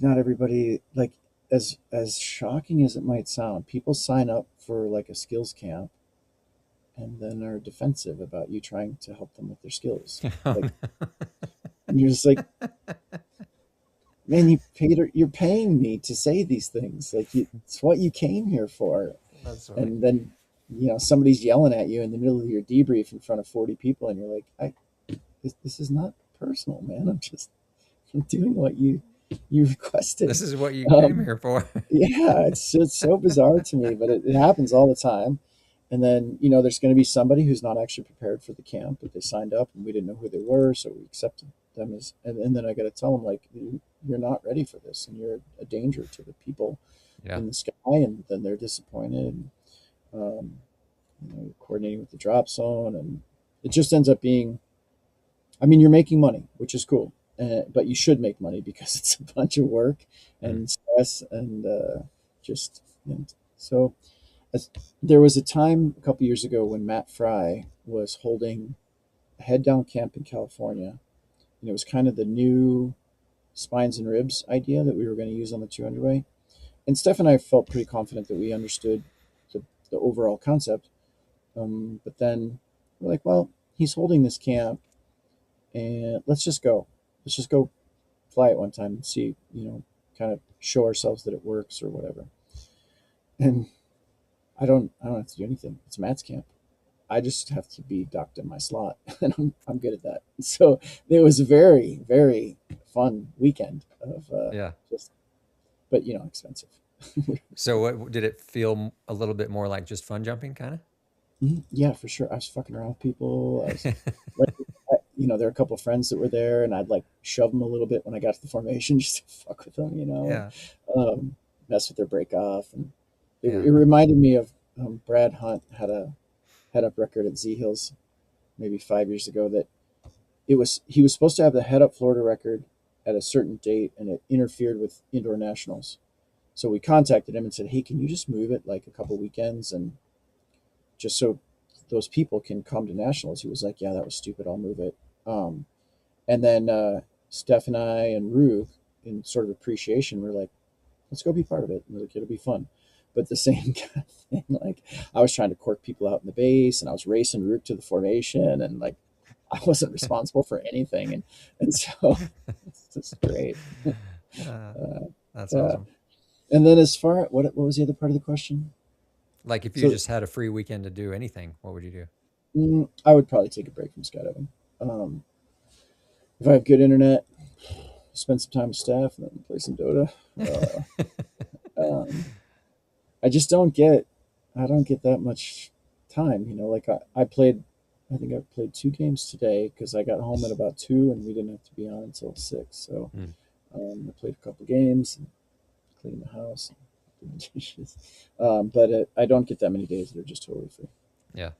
not everybody, like, as shocking as it might sound, people sign up for like a skills camp and then are defensive about you trying to help them with their skills. Oh, Like, no. and you're just like, man, you're paying me to say these things. Like, it's what you came here for. That's funny. And then, somebody's yelling at you in the middle of your debrief in front of 40 people, and you're like, this is not personal, man. I'm doing what you requested. This is what you came Um, here for. yeah, it's so bizarre to me, but it happens all the time. And then, there's going to be somebody who's not actually prepared for the camp, but they signed up and we didn't know who they were, so we accepted them as. And then I got to tell them, like, you're not ready for this, and you're a danger to the people Yeah. in the sky, and then they're disappointed. And coordinating with the drop zone, and it just ends up being. I mean, you're making money, which is cool, but you should make money because it's a bunch of work Mm. and stress and just. And so as, there was a time a couple years ago when Matt Fry was holding a head down camp in California, and it was kind of the new spines and ribs idea that we were going to use on the 200 way. And Steph and I felt pretty confident that we understood the overall concept. But then we're like, well, he's holding this camp, and let's just go. Let's just go fly it one time and see, kind of show ourselves that it works or whatever. And I don't have to do anything. It's Matt's camp. I just have to be docked in my slot, and I'm good at that. So it was a very very fun weekend of Yeah. just, but expensive. So what did it feel a little bit more like just fun jumping kind Mhm. Yeah, for sure. I was fucking around with people. I was of? like, there were a couple of friends that were there, and I'd like shove them a little bit when I got to the formation just to fuck with them, and Yeah. mess with their break off. And Yeah. it reminded me of Brad Hunt had a head up record at Z Hills maybe 5 years ago that he was supposed to have the head up Florida record at a certain date, and it interfered with indoor nationals. So we contacted him and said, hey, can you just move it like a couple weekends, and just so those people can come to nationals? He was like, yeah, that was stupid, I'll move it. And then Steph and I and Rue, in sort of appreciation, were like, let's go be part of it. And we're like, it'll be fun. But the same kind of thing, like, I was trying to cork people out in the base, and I was racing Rook to the formation, and like, I wasn't responsible for anything, and so it's just great. Uh, Uh, that's uh, awesome. and then as far what was the other part of the question? Like if you So just had a free weekend to do anything, what would you do? I would probably take a break from skydiving. Um, if I have good internet, spend some time with staff, and then play some Dota. Um, I just I don't get that much time. Like I played, I think I played two games today because I got home at about 2 and we didn't have to be on until 6. So Mm. I played a couple games and cleaned the house and did the dishes. But I don't get that many days that are just totally free. Yeah.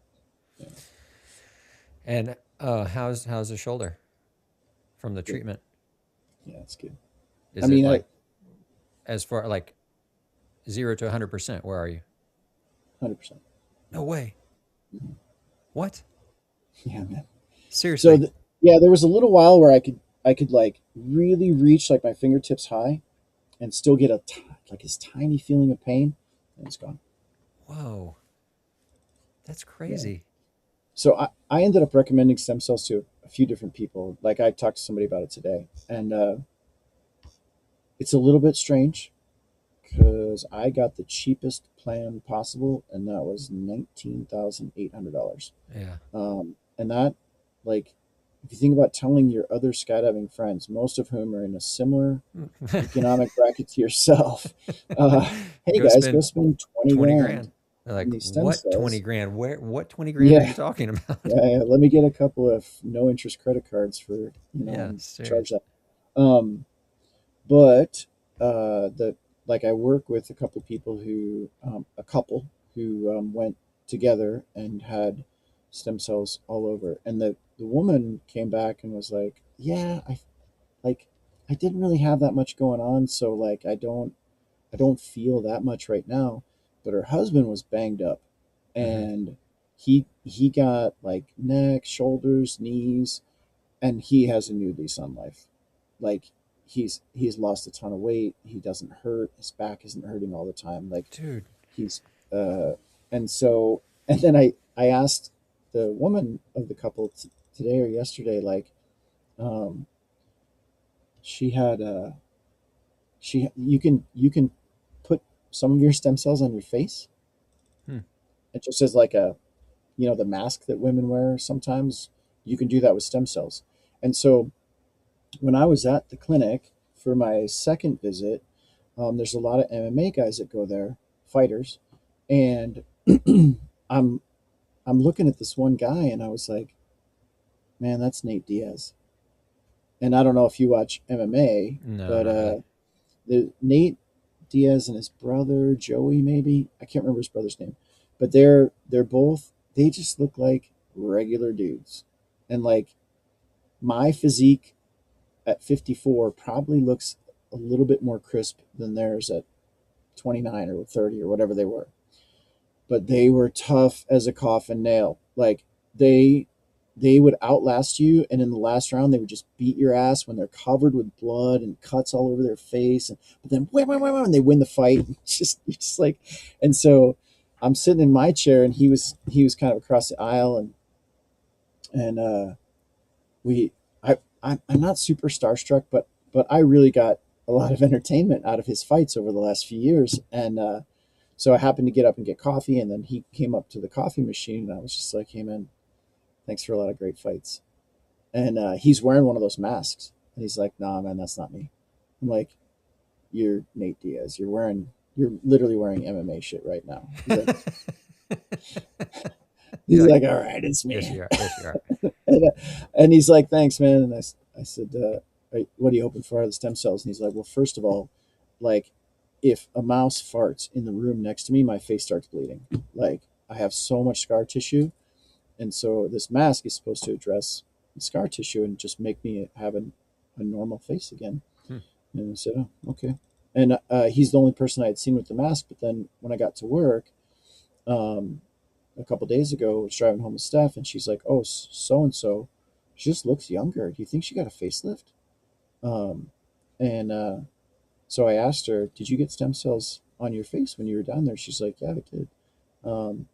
Yeah, And how's the shoulder from the good. treatment? Yeah, it's good. I Is it mean, like as far like 0 to 100%? Where are you? 100%. No way. What? Yeah, man. So Seriously? yeah, there was a little while where I could like really reach like my fingertips high and still get like this tiny feeling of pain, and it's gone. Whoa. That's Yeah. crazy. So I ended up recommending stem cells to a few different people. Like, I talked to somebody about it today, and it's a little bit strange because I got the cheapest plan possible, and that was $19,800. Yeah. And that, like, if you think about telling your other skydiving friends, most of whom are in a similar economic bracket to yourself, hey Go guys, go spend spend 20 20 grand grand. They're in like, these stem what 20 cells. grand? What 20 grand are you Yeah, talking about? yeah. Let me get a couple of no interest credit cards for, Yeah, and charge serious. that. Um, but the like I work with a couple people who went together and had stem cells all over, and the woman came back and was like, yeah, like I didn't really have that much going on, so like I don't feel that much right now. But her husband was banged up, Hmm. and he got like neck, shoulders, knees, and he has a new lease on life. Like he's lost a ton of weight. He doesn't hurt. His back isn't hurting all the time. Like Dude. he's uh and so and then I asked the woman of the couple today or yesterday, like, um she had she you can put some of your stem cells on your face. Hmm. It just as like a, the mask that women wear sometimes, you can do that with stem cells. And so when I was at the clinic for my second visit, there's a lot of MMA guys that go there, fighters, and I'm I'm looking at this one guy and I was like, man, that's Nate Diaz. And I don't know if you watch MMA, No, but not really. the Nate Diaz and his brother Joey, maybe I can't remember his brother's name, but they're both, they just look like regular dudes, and like my physique at 54 probably looks a little bit more crisp than theirs at 29 or 30 or whatever they were. But they were tough as a coffin nail. Like they they would outlast you, and in the last round they would just beat your ass when they're covered with blood and cuts all over their face. And but then and they win the fight. Just you're just like, and so I'm sitting in my chair, and he was kind of across the aisle, and we I'm not super starstruck, but I really got a lot of entertainment out of his fights over the last few years. And so I happened to get up and get coffee, and then he came up to the coffee machine, and I was just like, hey man, thanks for a lot of great fights. And he's wearing one of those masks, and he's like, nah man, that's not me. I'm like, you're Nate Diaz, you're literally wearing MMA shit right now. he's like You're he's like, like all right, it's yes, me. you are. Yes, you are. And he's like, thanks man. And I said, what are you hoping for out of the stem cells? And he's like, well, first of all, like, if a mouse farts in the room next to me, my face starts bleeding. Like, I have so much scar tissue, and so this mask is supposed to address the scar tissue and just make me have a normal face again. Hmm. And I said, oh, okay. And he's the only person I had seen with the mask. But then when I got to work, um, a couple days ago, I was driving home with Steph, and she's like, "Oh, so and so, she just looks younger. Do you think she got a facelift?" Um, and so I asked her, "Did you get stem cells on your face when you were down there?" She's like, "Yeah, I did." Um,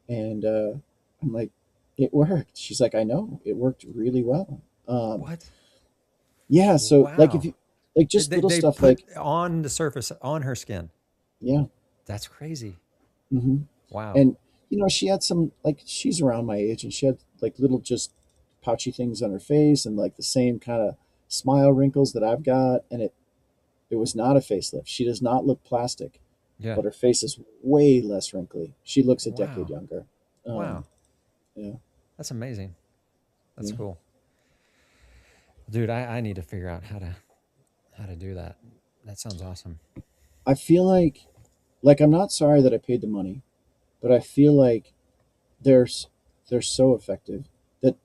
and I'm like, "It worked." She's like, "I know, it worked really well." What? Yeah, so like if Wow. you like They, just they, little they stuff put like, on the surface, on her skin. yeah. That's crazy. Hmm. Wow. And she had some, like, she's around my age, and she had like little just pouchy things on her face, and like the same kind of smile wrinkles that I've got, and it was not a facelift. She does not look plastic, Yeah. but her face is way less wrinkly. She looks a decade Wow. younger. Wow. Yeah, That's amazing. That's yeah. cool. Dude, I need to figure out how to do that. That sounds awesome. I feel like I'm not sorry that I paid the money, but I feel like there's they're so effective that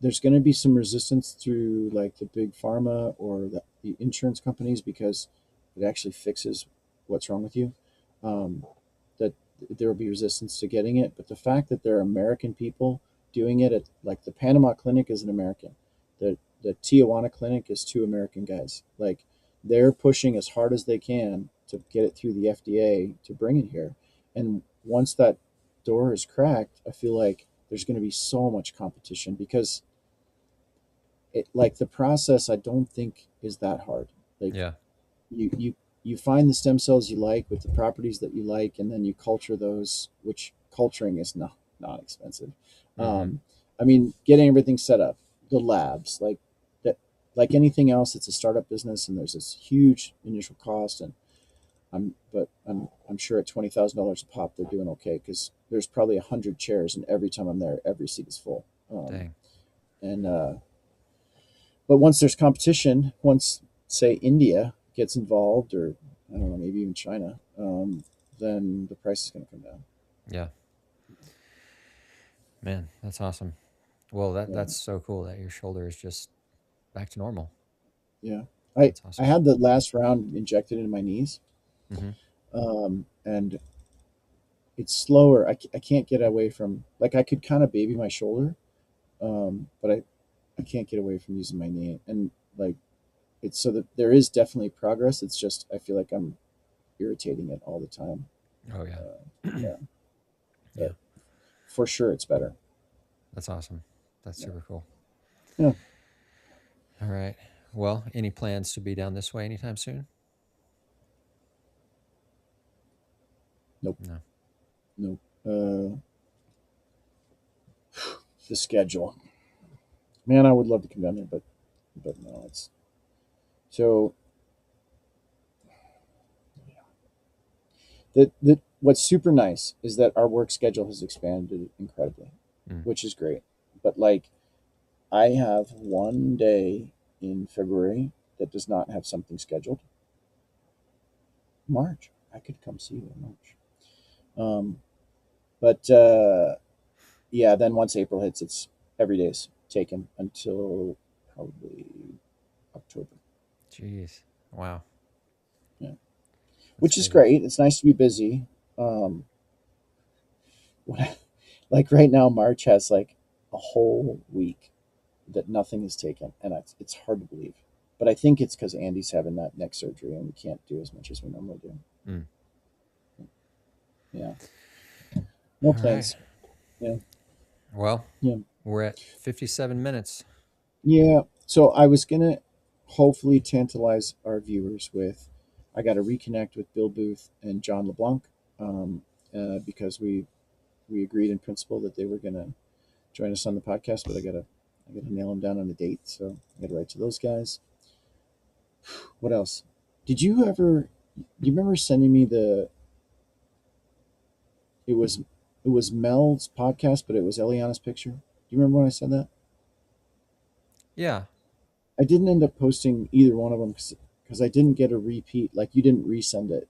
there's going to be some resistance through like the big pharma or the insurance companies, because it actually fixes what's wrong with you. Um, that there will be resistance to getting it, but the fact that there are American people doing it, at like the Panama clinic is an American, the Tijuana clinic is two American guys. Like, they're pushing as hard as they can to get it through the FDA to bring it here. And once that door is cracked, I feel like there's going to be so much competition, because like the process I don't think is that hard. Like, Yeah. you you find the stem cells you like with the properties that you like, and then you culture those, which culturing is not expensive. Mm-hmm. I mean, getting everything set up, the labs, like that, like anything else, it's a startup business, and there's this huge initial cost. And I'm sure at $20,000 a pop, they're doing okay because there's probably 100 chairs, and every time I'm there, every seat is full. Dang. And But once there's competition, once say India gets involved, or I don't know, maybe even China, then the price is going to come down. Yeah. Man, that's awesome. Well, Yeah, that's so cool that your shoulder is just back to normal. yeah. I That's I awesome. had the last round injected into my knees, Mm-hmm. and it's slower. I can't get away from, like, I could kind of baby my shoulder, but I can't get away from using my knee, and like it's so that there is definitely progress. It's just I feel like I'm irritating it all the time. Oh yeah. Yeah, Yeah. but for sure it's better. That's awesome. That's Yeah, super cool. yeah. All right. Well, any plans to be down this way anytime soon? Nope, No. nope. The schedule, man. I would love to come down there, but no. It's so that what's super nice is that our work schedule has expanded incredibly, Mm. which is great. But like, I have one day in February that does not have something scheduled. March, I could come see you in March. But yeah, then once April hits, it's every day's taken until probably October. Jeez. Wow. Yeah, That's which is crazy. great. It's nice to be busy. Um, like right now, March has like a whole week that nothing is taken, and it's hard to believe. But I think it's because Andy's having that neck surgery, and we can't do as much as we normally do. Mm. Yeah, no All right. plans. Yeah, Well, yeah, we're at 57 minutes. yeah. So I was gonna hopefully tantalize our viewers with, I got to reconnect with Bill Booth and John LeBlanc, because we agreed in principle that they were gonna join us on the podcast, but I gotta nail them down on the date. So I gotta write to those guys. What else? Did you ever? Do you remember sending me the? It was it was Mel's podcast, but it was Eliana's picture. Do you remember when I said that? Yeah. I didn't end up posting either one of them because I didn't get a repeat. Like, you didn't resend it.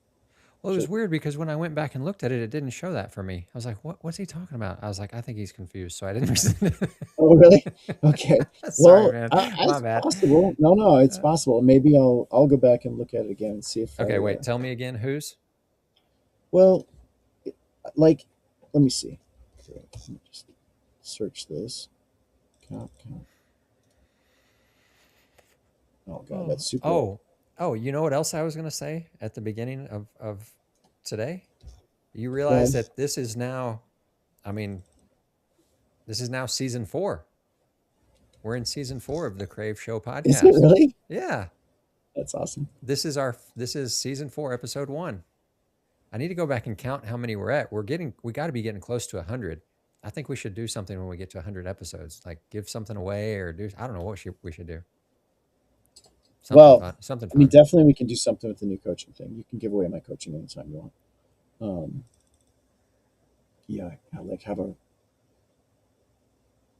Well, it was weird because when I went back and looked at it, it didn't show that for me. I was like, what's he talking about? I was like, I think he's confused. So I didn't resend Oh, really? it. Okay. Sorry, Well, man. My it's bad. possible. No, it's Uh, possible. Maybe I'll go back and look at it again and see if okay, I. wait. Tell me again whose? Well, like, let me see. Okay, let me just search this. Count. Oh God, Oh, that's super old. oh, oh, you know what else I was going to say at the beginning of today? You Go realize ahead. that this is now, I mean, this is now season 4. We're in season 4 of the Crave Show Is it podcast. really? Yeah. That's awesome. This is season 4, episode 1. I need to go back and count how many we're at. We got to be getting close to 100. I think we should do something when we get to 100 episodes, like give something away or do, I don't know what we should do. Something Well, fun, something I mean, fun. definitely we can do something with the new coaching thing. You can give away my coaching anytime you want. Yeah, like have a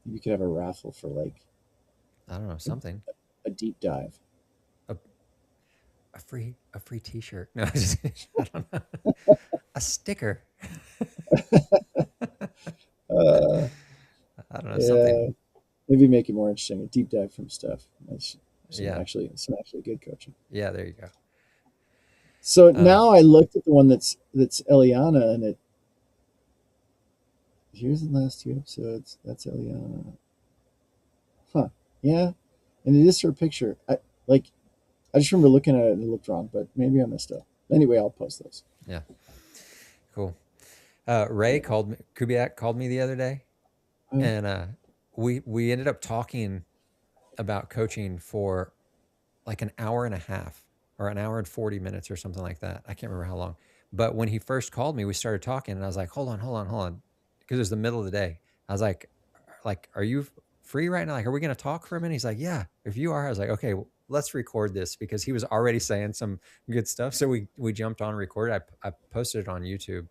you could have a raffle for like I don't know, a, something. a deep dive. A, a free t-shirt. No, I don't know. A sticker. Uh, I don't know, something. yeah, maybe make it more interesting. A deep dive from Steph. That's Yeah. some actually good coaching. Yeah, there you go. So Uh, now I looked at the one that's Eliana, and it here's the last 2 episodes. That's Eliana. Huh. Yeah, and it is her picture. I just remember looking at it and it looked wrong, but maybe I messed up. Anyway, I'll post those. yeah. Cool. Ray called me, Kubiak called me the other day, Uh, and we ended up talking about coaching for like an hour and a half. or an hour and 40 minutes or something like that. I can't remember how long. But when he first called me, we started talking, and I was like, hold on, because it was the middle of the day. I was like, are you free right now? Like, are we going to talk for a minute? He's like, yeah, if you are. I was like, okay, well, let's record this, because he was already saying some good stuff. So we jumped on and recorded. I posted it on YouTube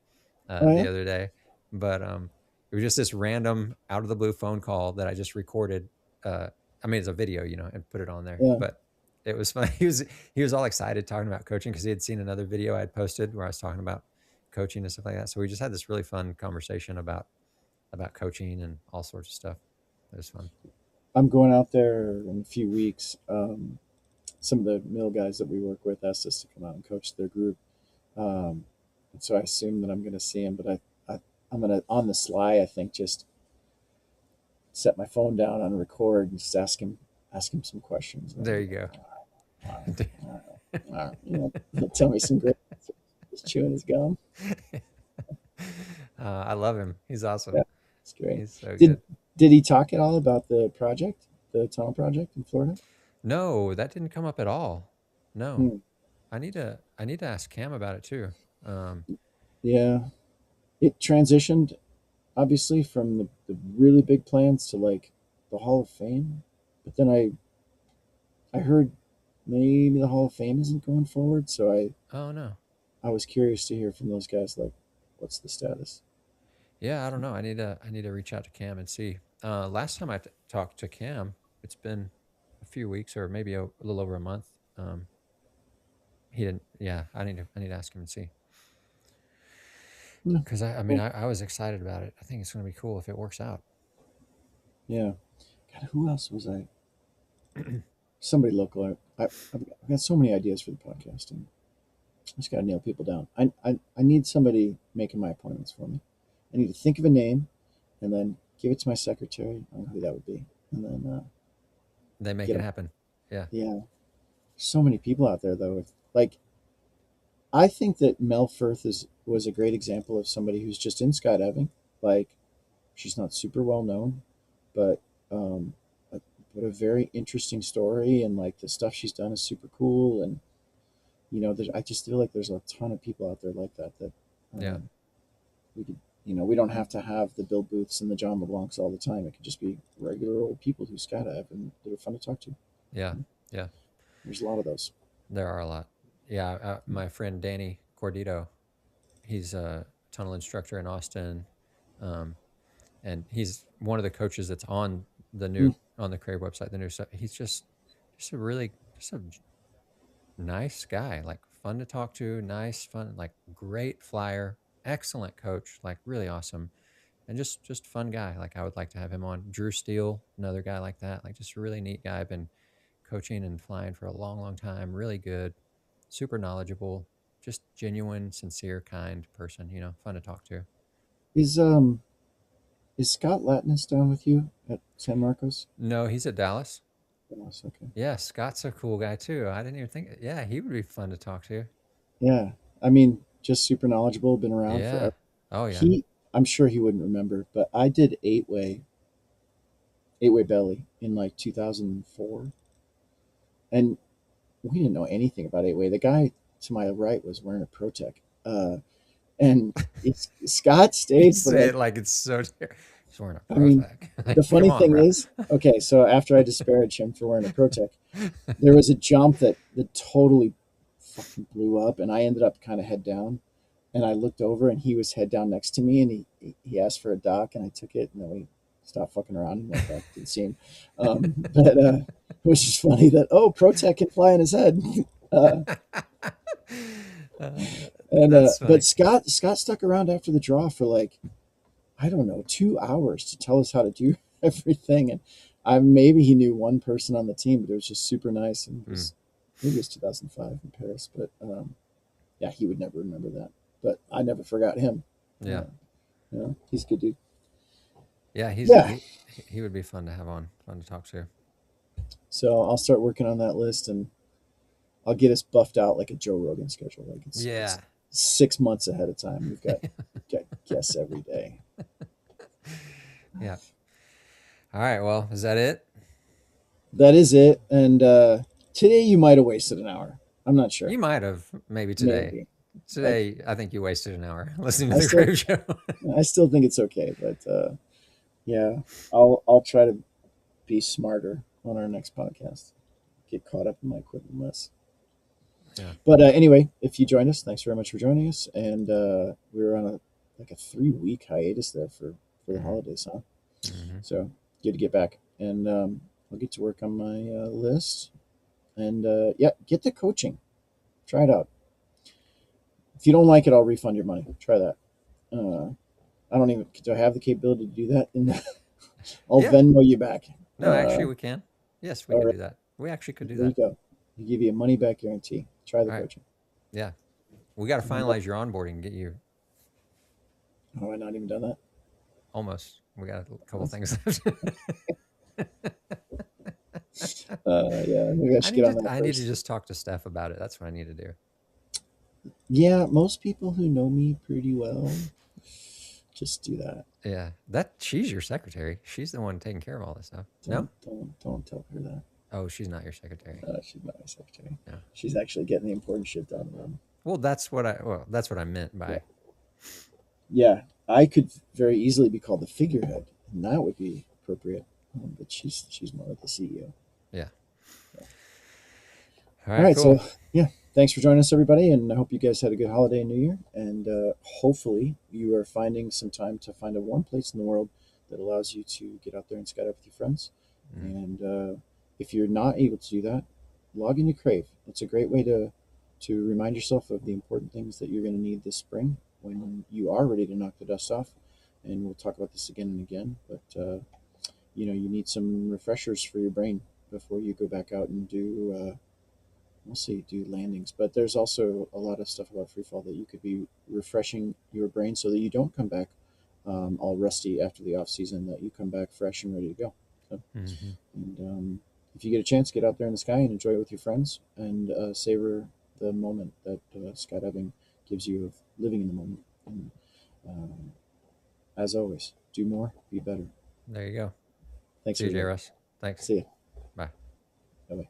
Oh yeah, the other day, but it was just this random out of the blue phone call that I just recorded. I mean, it's a video, and put it on there. yeah. But it was fun. He was all excited talking about coaching, because he had seen another video I had posted where I was talking about coaching and stuff like that. So we just had this really fun conversation about coaching and all sorts of stuff. It was fun. I'm going out there in a few weeks. Some of the mill guys that we work with asked us to come out and coach their group. And so I assume that I'm going to see him, but I'm going to, on the sly, I think, just set my phone down on record and just ask him some questions. And There I'll you be like, go. he'll tell me some great. He's chewing his gum. I love him. He's awesome. Yeah, it's great. He's so Did good. did he talk at all about the project, the tunnel project in Florida? No, that didn't come up at all. No, Hmm. I need to ask Cam about it too. Um, Yeah, it transitioned obviously from the really big plans to like the Hall of Fame, but then I heard maybe the Hall of Fame isn't going forward, so oh no. I was curious to hear from those guys like, what's the status? Yeah, I don't know. I need to reach out to Cam and see. Last time I talked to Cam, it's been a few weeks or maybe a little over a month. Um, he didn't. Yeah, I need to ask him and see, Yeah, because I mean cool. I was excited about it. I think it's going to be cool if it works out. Yeah. God, who else was I? Somebody local. I've got so many ideas for the podcast, and I just got to nail people down. I need somebody making my appointments for me. I need to think of a name, and then give it to my secretary. I don't know who that would be, and then They make get it them. happen. Yeah, Yeah. So many people out there though. Like, I think that Mel Firth is was a great example of somebody who's just in skydiving. Like, she's not super well known, but um, uh, but a very interesting story, and like the stuff she's done is super cool. And I just feel like there's a ton of people out there like that that yeah, um, we could. We don't have to have the Bill Booths and the John LeBlancs all the time. It could just be regular old people who skydive and that are fun to talk to. yeah, yeah. There's a lot of those. There are a lot. Yeah, my friend Danny Cordito, he's a tunnel instructor in Austin, um, and he's one of the coaches that's on the Mm. new on the Crave website. The new stuff. He's just a really just a nice guy, like fun to talk to, nice, fun, like great flyer, excellent coach, like really awesome, and just fun guy. Like I would like to have him on. Drew Steele, another guy like that, like just a really neat guy. Been coaching and flying for a long, long time. Really good, super knowledgeable, just genuine, sincere, kind person. Fun to talk to. Is is Scott Latness down with you at San Marcos? No, he's at Dallas. Yes, okay. Yeah, Scott's a cool guy too. I didn't even think. Yeah, he would be fun to talk to. Yeah. I mean, just super knowledgeable, been around Yeah. forever. Oh yeah. I'm sure he wouldn't remember, but I did eight way belly in like 2004, and we didn't know anything about eight way. The guy to my right was wearing a Protec, and Scott You stayed for say like. it like it's so. He's wearing a I mean, Prozac. the Like, come funny on, thing bro. is, okay, so after I disparaged him for wearing a Protec, there was a jump that totally fucking blew up, and I ended up kind of head down, and I looked over, and he was head down next to me, and he asked for a doc, and I took it, and then we stopped fucking around and went back to the scene. But it was just funny that Protec can fly in his head. uh, Uh, and that's but funny. Scott stuck around after the draw for like, I don't know, 2 hours to tell us how to do everything. And maybe he knew one person on the team, but it was just super nice. And it Mm, was, maybe it was 2005 in Paris, but yeah, he would never remember that. But I never forgot him. yeah. He's a good dude. Yeah. He's Yeah. he would be fun to have on. Fun to talk to. So I'll start working on that list, and I'll get us buffed out like a Joe Rogan schedule. Like it's Yeah. 6 months ahead of time. We've got guests every day. Yeah. All right. Well, is that it? That is it. And today you might have wasted an hour. I'm not sure. You might have maybe today. Maybe. I, Today, I think you wasted an hour listening to I the still, Krāv show. I still think it's okay, but yeah, I'll try to be smarter on our next podcast. Get caught up in my equipment less. Yeah. But anyway, if you joined us, thanks very much for joining us. And we were on a 3-week hiatus there for the Mm-hmm. holidays, huh? Mm-hmm. So good to get back, and I'll get to work on my list. And yeah, get the coaching. Try it out. If you don't like it, I'll refund your money. Try that. Uh, I don't even do I have the capability to do that? And I'll Yeah. Venmo you back. No, actually, we can. Yes, we All could right, do that. We actually could do there you that. go. We give you a money back guarantee. Try the All right. coaching. Yeah. We got to And, finalize your onboarding and get you oh, I not even done that. almost. We got a couple That's- things left. Yeah, maybe I should get on that I need to first. just talk to Steph about it. That's what I need to do. Yeah, most people who know me pretty well just do that. Yeah. She's your secretary. She's the one taking care of all this stuff. No? Don't tell her that. Oh, she's not your secretary. She's not my secretary. No. She's actually getting the important shit done. Well, that's what I meant by Yeah, I could very easily be called the figurehead, and that would be appropriate. But she's more like the CEO. yeah. All All right, right, cool. so yeah, thanks for joining us, everybody, and I hope you guys had a good holiday and New Year. And hopefully, you are finding some time to find a warm place in the world that allows you to get out there and skydive with your friends. Mm. And if you're not able to do that, log into Krāv. It's a great way to remind yourself of the important things that you're going to need this spring when you are ready to knock the dust off. And we'll talk about this again and again, but you need some refreshers for your brain before you go back out and we'll see, do landings. But there's also a lot of stuff about free fall that you could be refreshing your brain so that you don't come back all rusty after the off season, that you come back fresh and ready to go. So, Mm-hmm. and if you get a chance, get out there in the sky and enjoy it with your friends, and savor the moment that skydiving gives you of living in the moment. And as always, do more, be better. There you go. Thanks, See you, everybody. JRuss. Thanks. See ya. Bye. Bye bye.